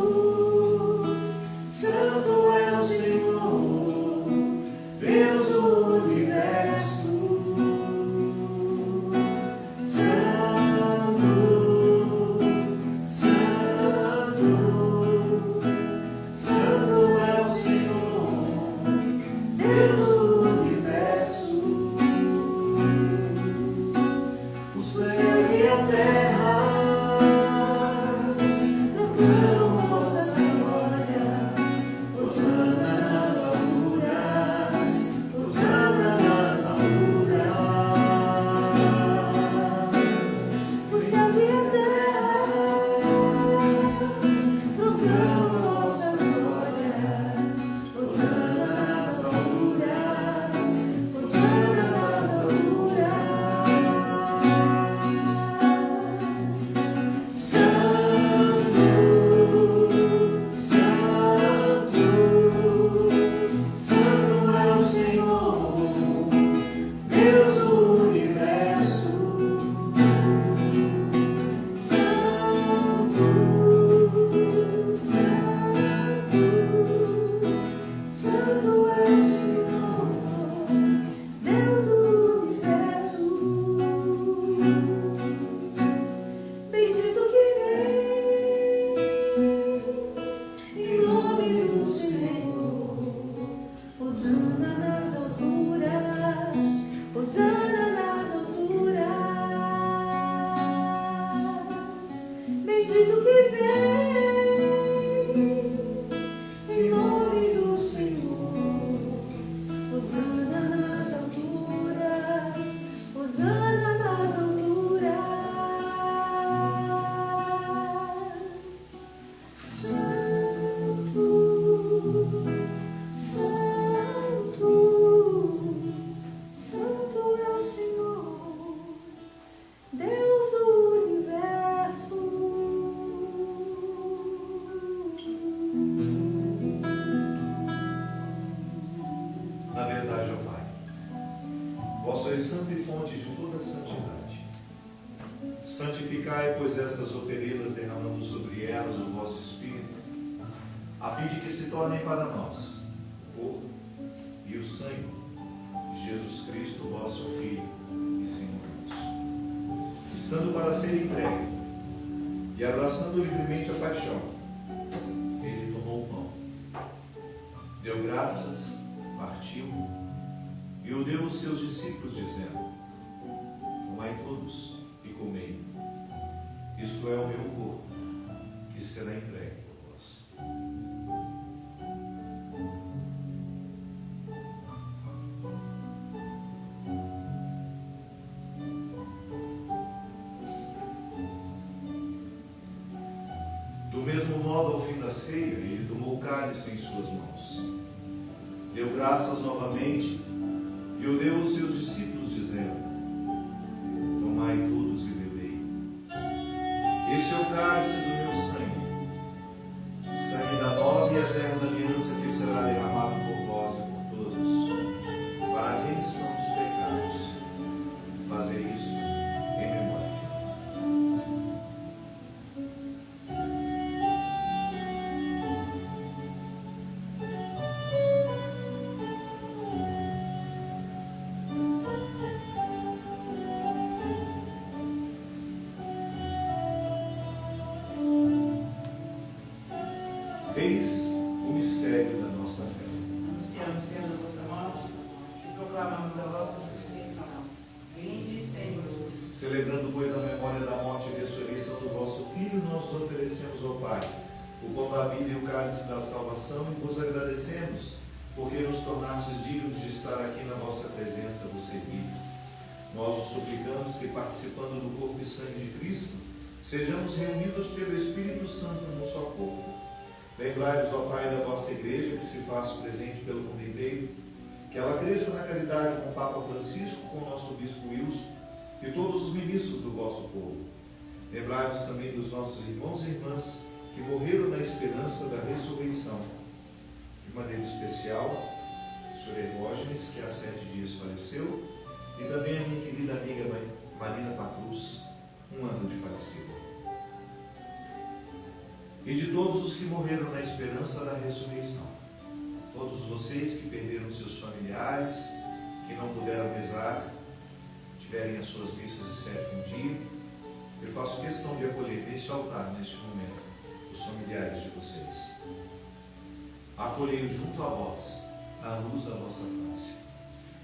Santo é o Senhor, Deus do universo. Santo, Santo, Santo é o Senhor, Deus do universo. O céu e a terra proclamam vossa glória. Hosana nas alturas, Hosana nas alturas. Vós sois santo e fonte de toda santidade. Santificai, pois, essas oferendas, derramando sobre elas o vosso Espírito, a fim de que se tornem para nós o corpo e o sangue de Jesus Cristo, vosso Filho e Senhor nosso. Estando para ser entregue e abraçando livremente a paixão, ele tomou o pão, deu graças, partiu e o deu aos seus discípulos, dizendo: tomai todos e comei. Isto é o meu corpo, que será entregue por vós. Do mesmo modo, ao fim da ceia, ele tomou o cálice em suas mãos, deu graças novamente e o deu aos seus discípulos, dizendo: tomai todos e bebei. Este é o cálice do meu sangue, sangue da nova e eterna aliança, que será derramado por vós e por todos, para a remissão dos pecados. Fazei isso em memória de mim. Eis o mistério da nossa fé. Anunciamos, Senhor, a vossa morte e proclamamos a vossa ressurreição. Vinde, Senhor Jesus. Celebrando, pois, a memória da morte e ressurreição do vosso Filho, nós oferecemos ao Pai o pão da vida e o cálice da salvação, e vos agradecemos, porque nos tornastes dignos de estar aqui na vossa presença vos servir. Nós os suplicamos que, participando do corpo e sangue de Cristo, sejamos reunidos pelo Espírito Santo num só corpo. Lembrai-vos, ó Pai, da vossa Igreja, que se faz presente pelo mundo inteiro, que ela cresça na caridade com o Papa Francisco, com o nosso Bispo Wilson e todos os ministros do vosso povo. Lembrai-vos também dos nossos irmãos e irmãs que morreram na esperança da ressurreição. De maneira especial, o Sr. Hermógenes, que há 7 dias faleceu, e também a minha querida amiga Marina Patrus, 1 ano de falecida. E de todos os que morreram na esperança da ressurreição. Todos vocês que perderam seus familiares, que não puderam rezar, tiverem as suas missas de 7º dia, eu faço questão de acolher neste altar, neste momento, os familiares de vocês. Acolhei-os junto a vós, na luz da vossa face.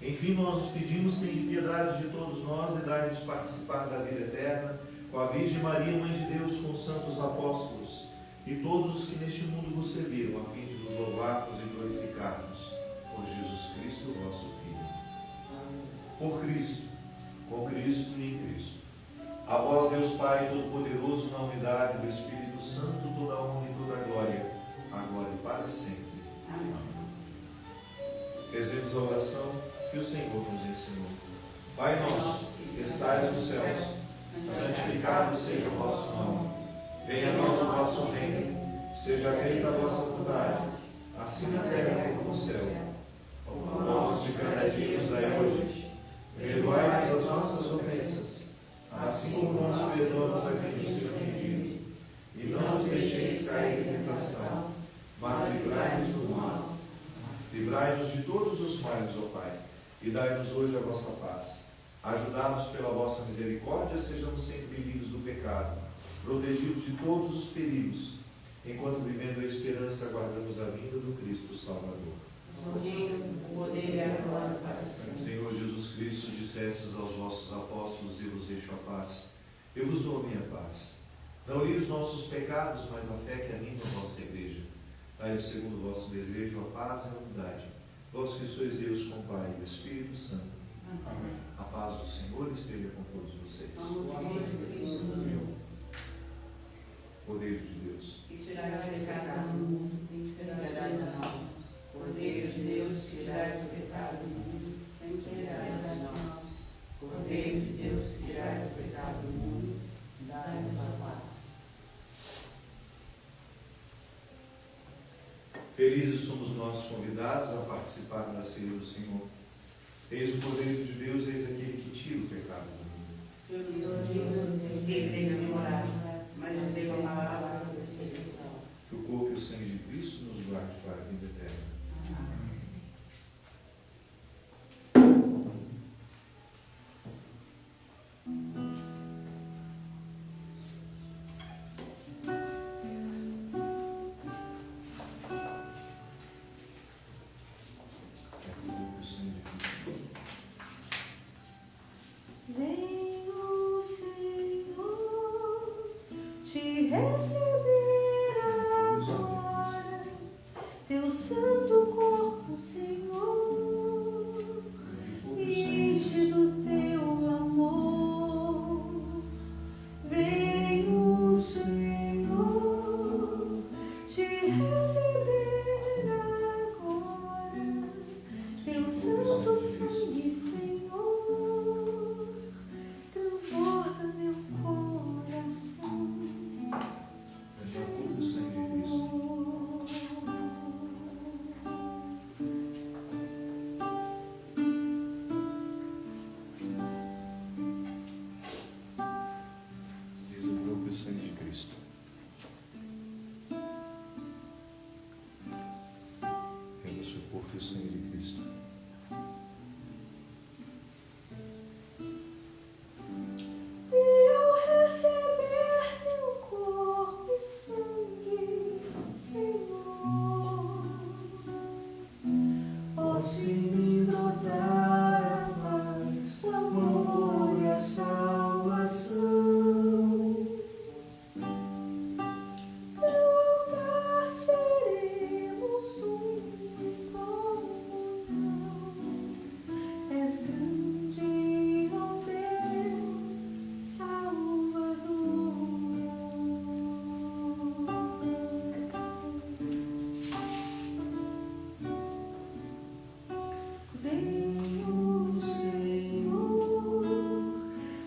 Enfim, nós os pedimos, tende piedade de todos nós e dai-nos participar da vida eterna, com a Virgem Maria, Mãe de Deus, com os santos apóstolos, e todos os que neste mundo vos serviram, a fim de vos louvarmos e glorificarmos, por Jesus Cristo, vosso Filho. Por Cristo, com Cristo e em Cristo. A vós, Deus Pai Todo-Poderoso, na unidade do Espírito Santo, toda a honra e toda a glória, agora e para sempre. Amém. Rezemos a oração que o Senhor nos ensinou. Pai nosso, que estais nos céus, santificado seja o vosso nome. Venha a nós o vosso reino, seja feita a vossa vontade, assim na terra como no céu. O pão nosso de cada dia nos dai hoje. Perdoai-nos as nossas ofensas, assim como nós perdoamos a quem nos tem ofendido. E não nos deixeis cair em tentação, mas livrai-nos do mal. Livrai-nos de todos os males, ó Pai, e dai-nos hoje a vossa paz. Ajudai-nos pela vossa misericórdia, sejamos sempre livres do pecado, protegidos de todos os perigos, enquanto vivendo a esperança aguardamos a vinda do Cristo Salvador. O poder e a glória para sempre. Senhor Jesus Cristo, dissestes aos vossos apóstolos: eu vos deixo a paz, eu vos dou a minha paz. Não olhei os nossos pecados, mas a fé que anima a vossa igreja. Dai-lhe segundo o vosso desejo a paz e a unidade. Vós que sois Deus com o Pai e o Espírito Santo. Amém. A paz do Senhor esteja com todos vocês. Cordeiro de Deus, Que tirais o pecado do mundo, tem piedade de nós. Cordeiro de Deus, que tirais o pecado do mundo, tem piedade de nós. Cordeiro de Deus, que tirais o pecado do mundo, dai-nos a paz. felizes somos nós convidados a participar da ceia do Senhor. Eis o Cordeiro de Deus, eis aquele que tira o pecado do mundo. Seu Deus, que fez a memorar, mas dizer uma palavra, Que o corpo e o sangue de Cristo nos guarde para a vida eterna. Venho, Senhor, te receber agora, teu santo corpo, Senhor, enche do teu amor. Venho, Senhor, te receber agora, teu santo sangue, Senhor, transborda meu coração, Senhor. Diz o corpo e o sangue de Cristo. Reveste o corpo e o sangue de Cristo. E ao receber teu corpo e sangue, Senhor, posso em mim brotar a paz, o amor e a salvação. Teu altar seremos um em comunhão. És grande, ó meu Salvador. Venho, Senhor,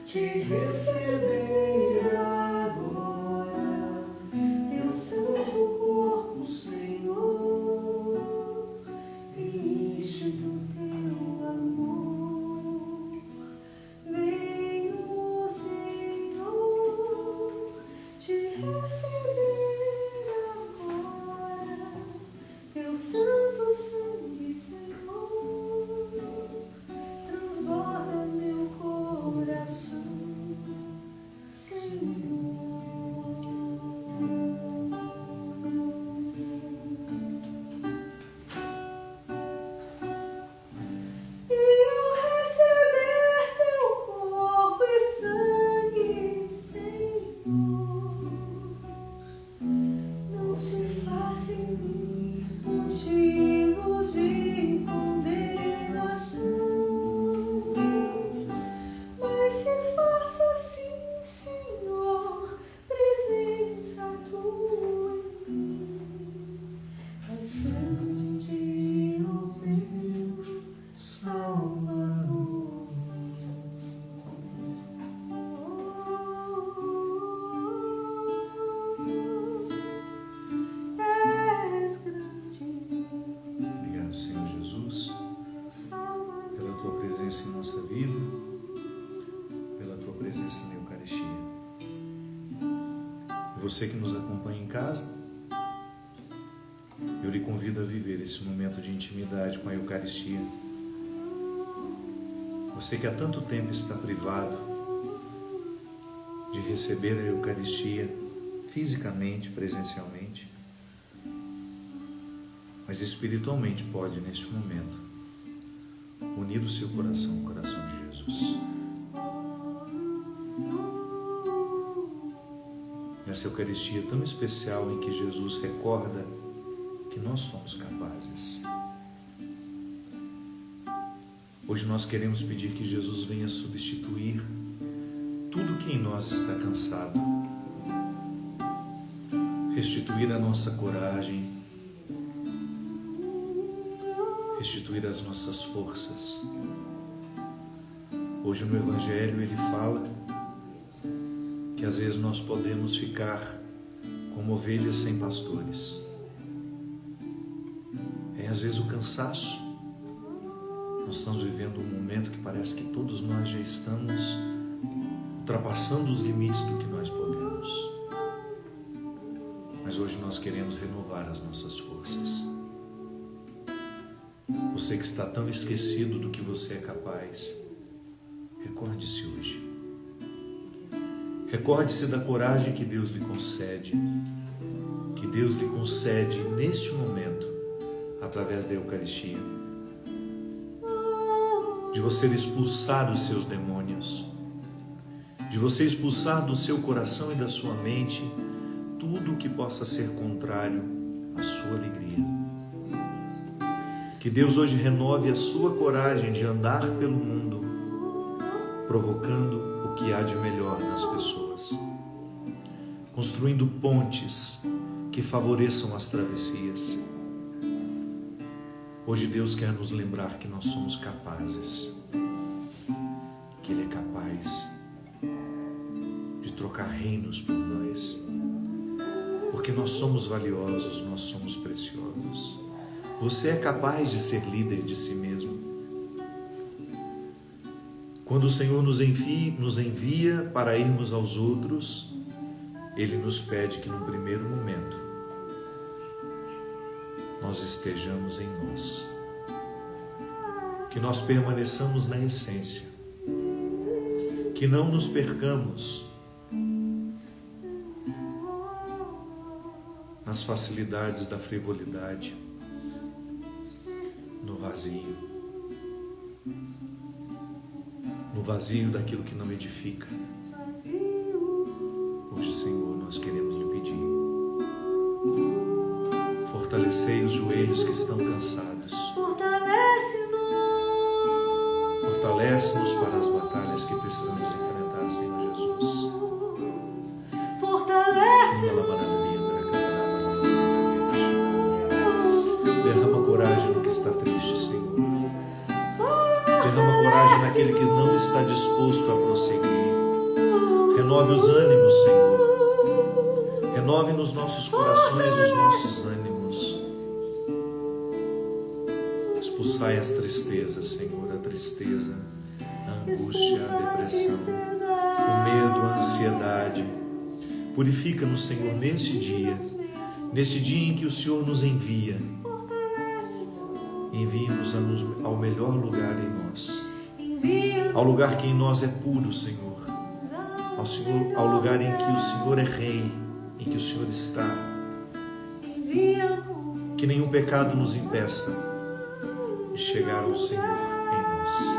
te receber agora, teu santo corpo, Senhor, me enche do teu amor. Venho, Senhor, te receber agora, teu santo sangue, Senhor, transborda meu coração, Senhor. E ao receber teu corpo e sangue, Senhor, não se faça em mim motivo de condenação, mas se faça assim, Senhor, presença tua em mim. És grande, ó meu Salvador. És grande, Obrigado, Senhor Jesus, meu Salvador. pela tua presença em nossa vida, pela tua presença na Eucaristia. E você que nos acompanha em casa, eu lhe convido a viver esse momento de intimidade com a Eucaristia. Você que há tanto tempo está privado de receber a Eucaristia fisicamente, presencialmente, mas espiritualmente pode, neste momento, unir o seu coração ao coração de Jesus. Nessa Eucaristia tão especial em que Jesus recorda que nós somos capazes. Hoje nós queremos pedir que Jesus venha substituir tudo que em nós está cansado, restituir a nossa coragem, restituir as nossas forças. Hoje no Evangelho ele fala que às vezes nós podemos ficar como ovelhas sem pastores. É às vezes o cansaço, Nós estamos vivendo um momento que parece que todos nós já estamos ultrapassando os limites do que nós podemos. Mas hoje nós queremos renovar as nossas forças. Você que está tão esquecido do que você é capaz, recorde-se hoje. Recorde-se da coragem que Deus lhe concede, neste momento, através da Eucaristia, de você expulsar os seus demônios, de você expulsar do seu coração e da sua mente tudo o que possa ser contrário à sua alegria. Que Deus hoje renove a sua coragem de andar pelo mundo, provocando o que há de melhor nas pessoas, construindo pontes que favoreçam as travessias. Hoje Deus quer nos lembrar que nós somos capazes, que Ele é capaz de trocar reinos por nós, porque nós somos valiosos, nós somos preciosos. Você é capaz de ser líder de si mesmo. Quando o Senhor nos envia para irmos aos outros, Ele nos pede que, no primeiro momento, nós estejamos em nós, que nós permaneçamos na essência, que não nos percamos nas facilidades da frivolidade, no vazio daquilo que não edifica. Hoje, Senhor, nós queremos lhe pedir: fortalecei os joelhos que estão cansados. Fortalece-nos para as batalhas que precisamos enfrentar, Senhor Jesus. Derrama coragem no que está triste, Senhor. Derrama coragem naquele que não está disposto a prosseguir. Renove os ânimos, Senhor. Renove nos nossos corações os nossos ânimos. Expulsai as tristezas, Senhor, a tristeza, a angústia, a depressão, o medo, a ansiedade. Purifica-nos, Senhor, nesse dia em que o Senhor nos envia. Envie-nos ao melhor lugar em nós, ao lugar que em nós é puro, Senhor, ao lugar em que o Senhor é Rei, em que o Senhor está. Que nenhum pecado nos impeça de chegar ao Senhor em nós.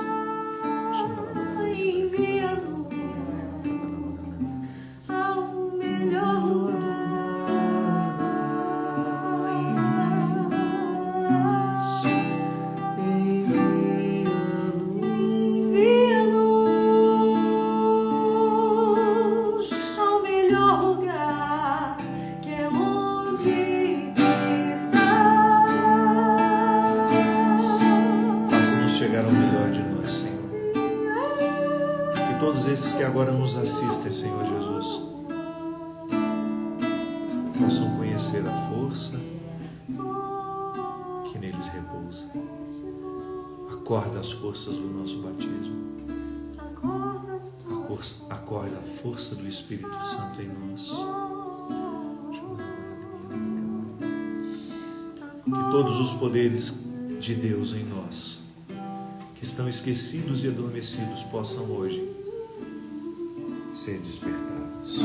Esses que agora nos assistem, Senhor Jesus, possam conhecer a força que neles repousa. Acorda as forças do nosso batismo. Acorda a força do Espírito Santo em nós. Que todos os poderes de Deus em nós, que estão esquecidos e adormecidos, possam hoje ser despertados.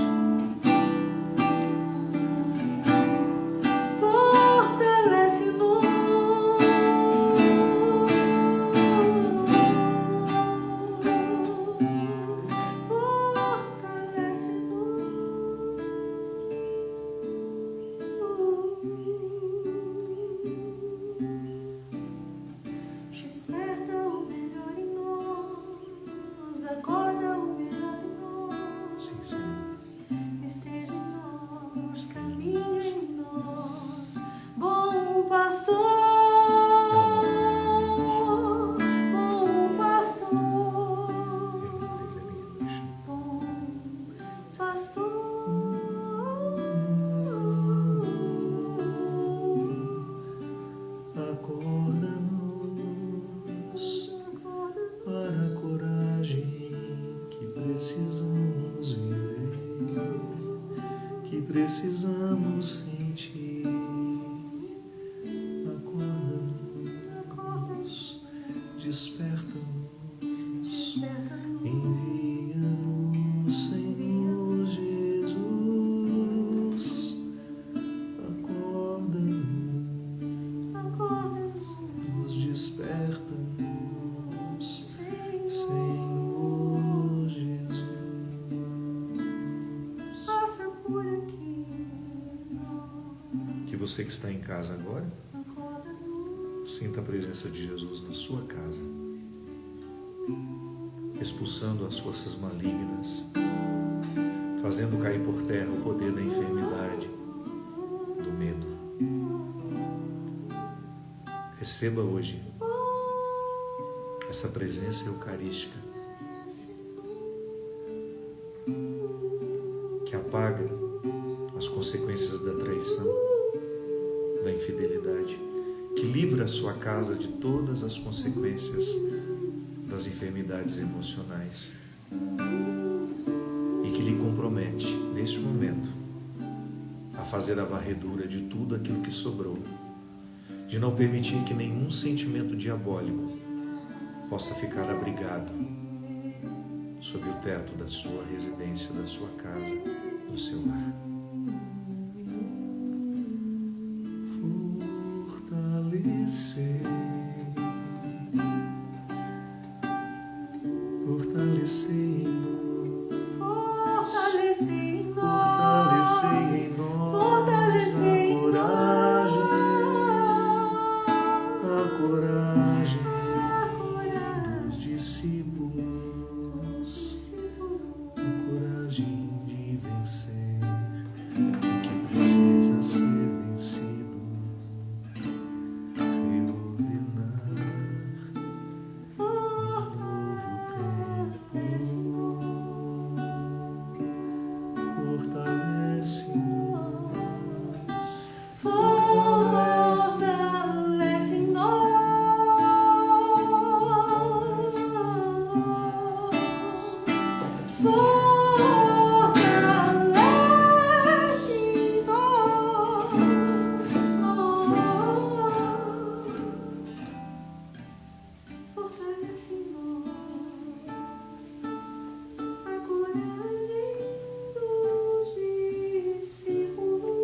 Desperta o melhor em nós, acorda o melhor em nós. Sim, Senhor. precisamos sentir. Acorda-nos, desperta-nos, envia-nos, Senhor Jesus. Acorda-nos, desperta-nos, Senhor Jesus. Passa por aqui. Que você que está em casa agora, sinta a presença de Jesus na sua casa, expulsando as forças malignas, fazendo cair por terra o poder da enfermidade, do medo. Receba hoje essa presença eucarística que apaga as consequências da traição, da infidelidade, que livra a sua casa de todas as consequências das enfermidades emocionais e que lhe compromete, neste momento, a fazer a varredura de tudo aquilo que sobrou, de não permitir que nenhum sentimento diabólico possa ficar abrigado sob o teto da sua residência, da sua casa, do seu lar. Fortalecer, fortalecer em nós, fortalecer em nós a coragem dos discípulos, a coragem de vencer o que precisa ser vencido, reordenar um novo tempo. Fortalece-nos, Fortalece em nós. Fortalece em nós. Fortalece em nós a coragem dos discípulos.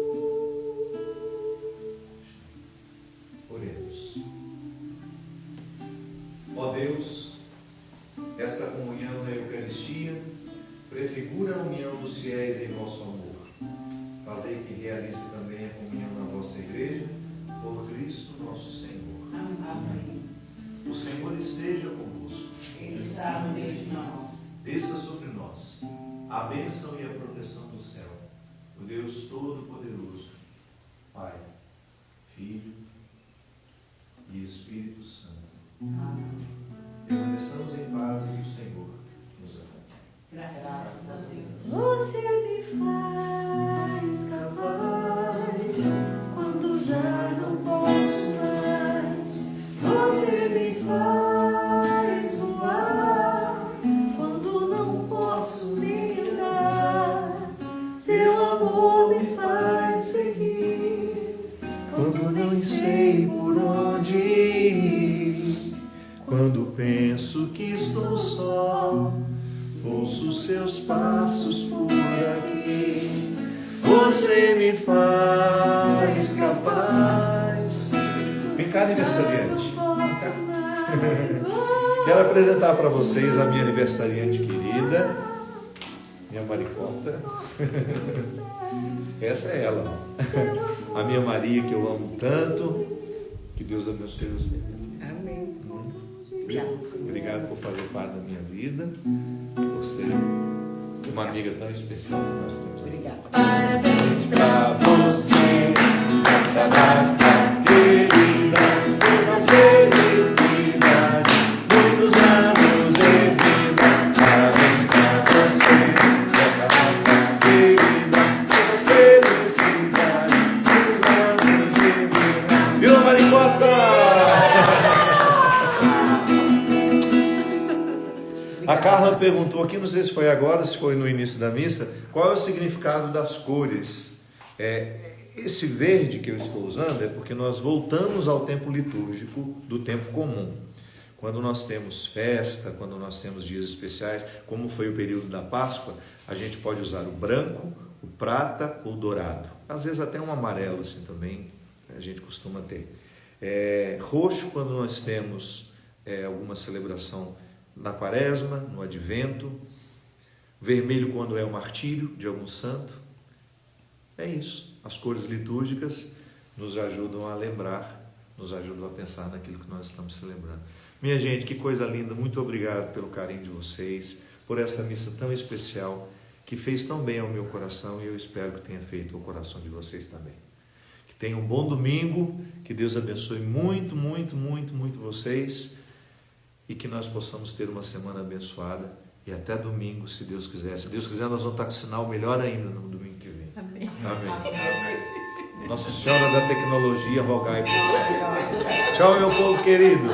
Oremos. Ó Deus, esta comunhão na Eucaristia prefigura a união dos fiéis em vosso amor. Fazei que realize também a comunhão na vossa Igreja, por Cristo nosso Senhor. Amém. O Senhor esteja convosco. Ele está no meio de nós. Desça sobre nós a bênção e a proteção do céu, o Deus Todo-Poderoso, Pai, Filho e Espírito Santo. Permaneçamos em paz e que o Senhor nos acompanhe. Graças a Deus. Você me faz capaz quando já não posso mais. Você me faz voar quando não posso me andar. Seu amor me faz seguir quando nem sei por onde ir. Quando penso que estou só, ouço seus passos por aqui. Você me faz capaz. Vem cá, aniversariante. Quero apresentar para vocês a minha aniversariante querida, minha Maricota. Essa é ela, a minha Maria, que eu amo tanto. Que Deus abençoe você. Amém. Obrigado por fazer parte da minha vida, por ser uma amiga tão especial que nós temos. Obrigada. Parabéns Pra você, essa data querida, muitas felicidades, muitos anos de vida. Parabéns pra você, essa data querida, muitas felicidades, muitos anos de vida. Viu, Maricota? A Carla perguntou aqui, não sei se foi agora, se foi no início da missa, qual é o significado das cores Esse verde que eu estou usando é porque nós voltamos ao tempo litúrgico do tempo comum. Quando nós temos festa, quando nós temos dias especiais, como foi o período da Páscoa, a gente pode usar o branco, o prata ou o dourado. Às vezes até um amarelo assim também a gente costuma ter. Roxo quando nós temos alguma celebração na Quaresma, no Advento. Vermelho quando é o martírio de algum santo. É isso. As cores litúrgicas nos ajudam a lembrar, nos ajudam a pensar naquilo que nós estamos celebrando. Minha gente, que coisa linda. Muito obrigado pelo carinho de vocês, por essa missa tão especial, que fez tão bem ao meu coração e eu espero que tenha feito ao coração de vocês também. Que tenham um bom domingo, que Deus abençoe muito, muito, muito, muito vocês e que nós possamos ter uma semana abençoada e até domingo, se Deus quiser. Se Deus quiser, nós vamos estar com sinal melhor ainda no domingo que vem. Amém. Amém. Nossa Senhora da Tecnologia, rogai por nós. Tchau, meu povo querido.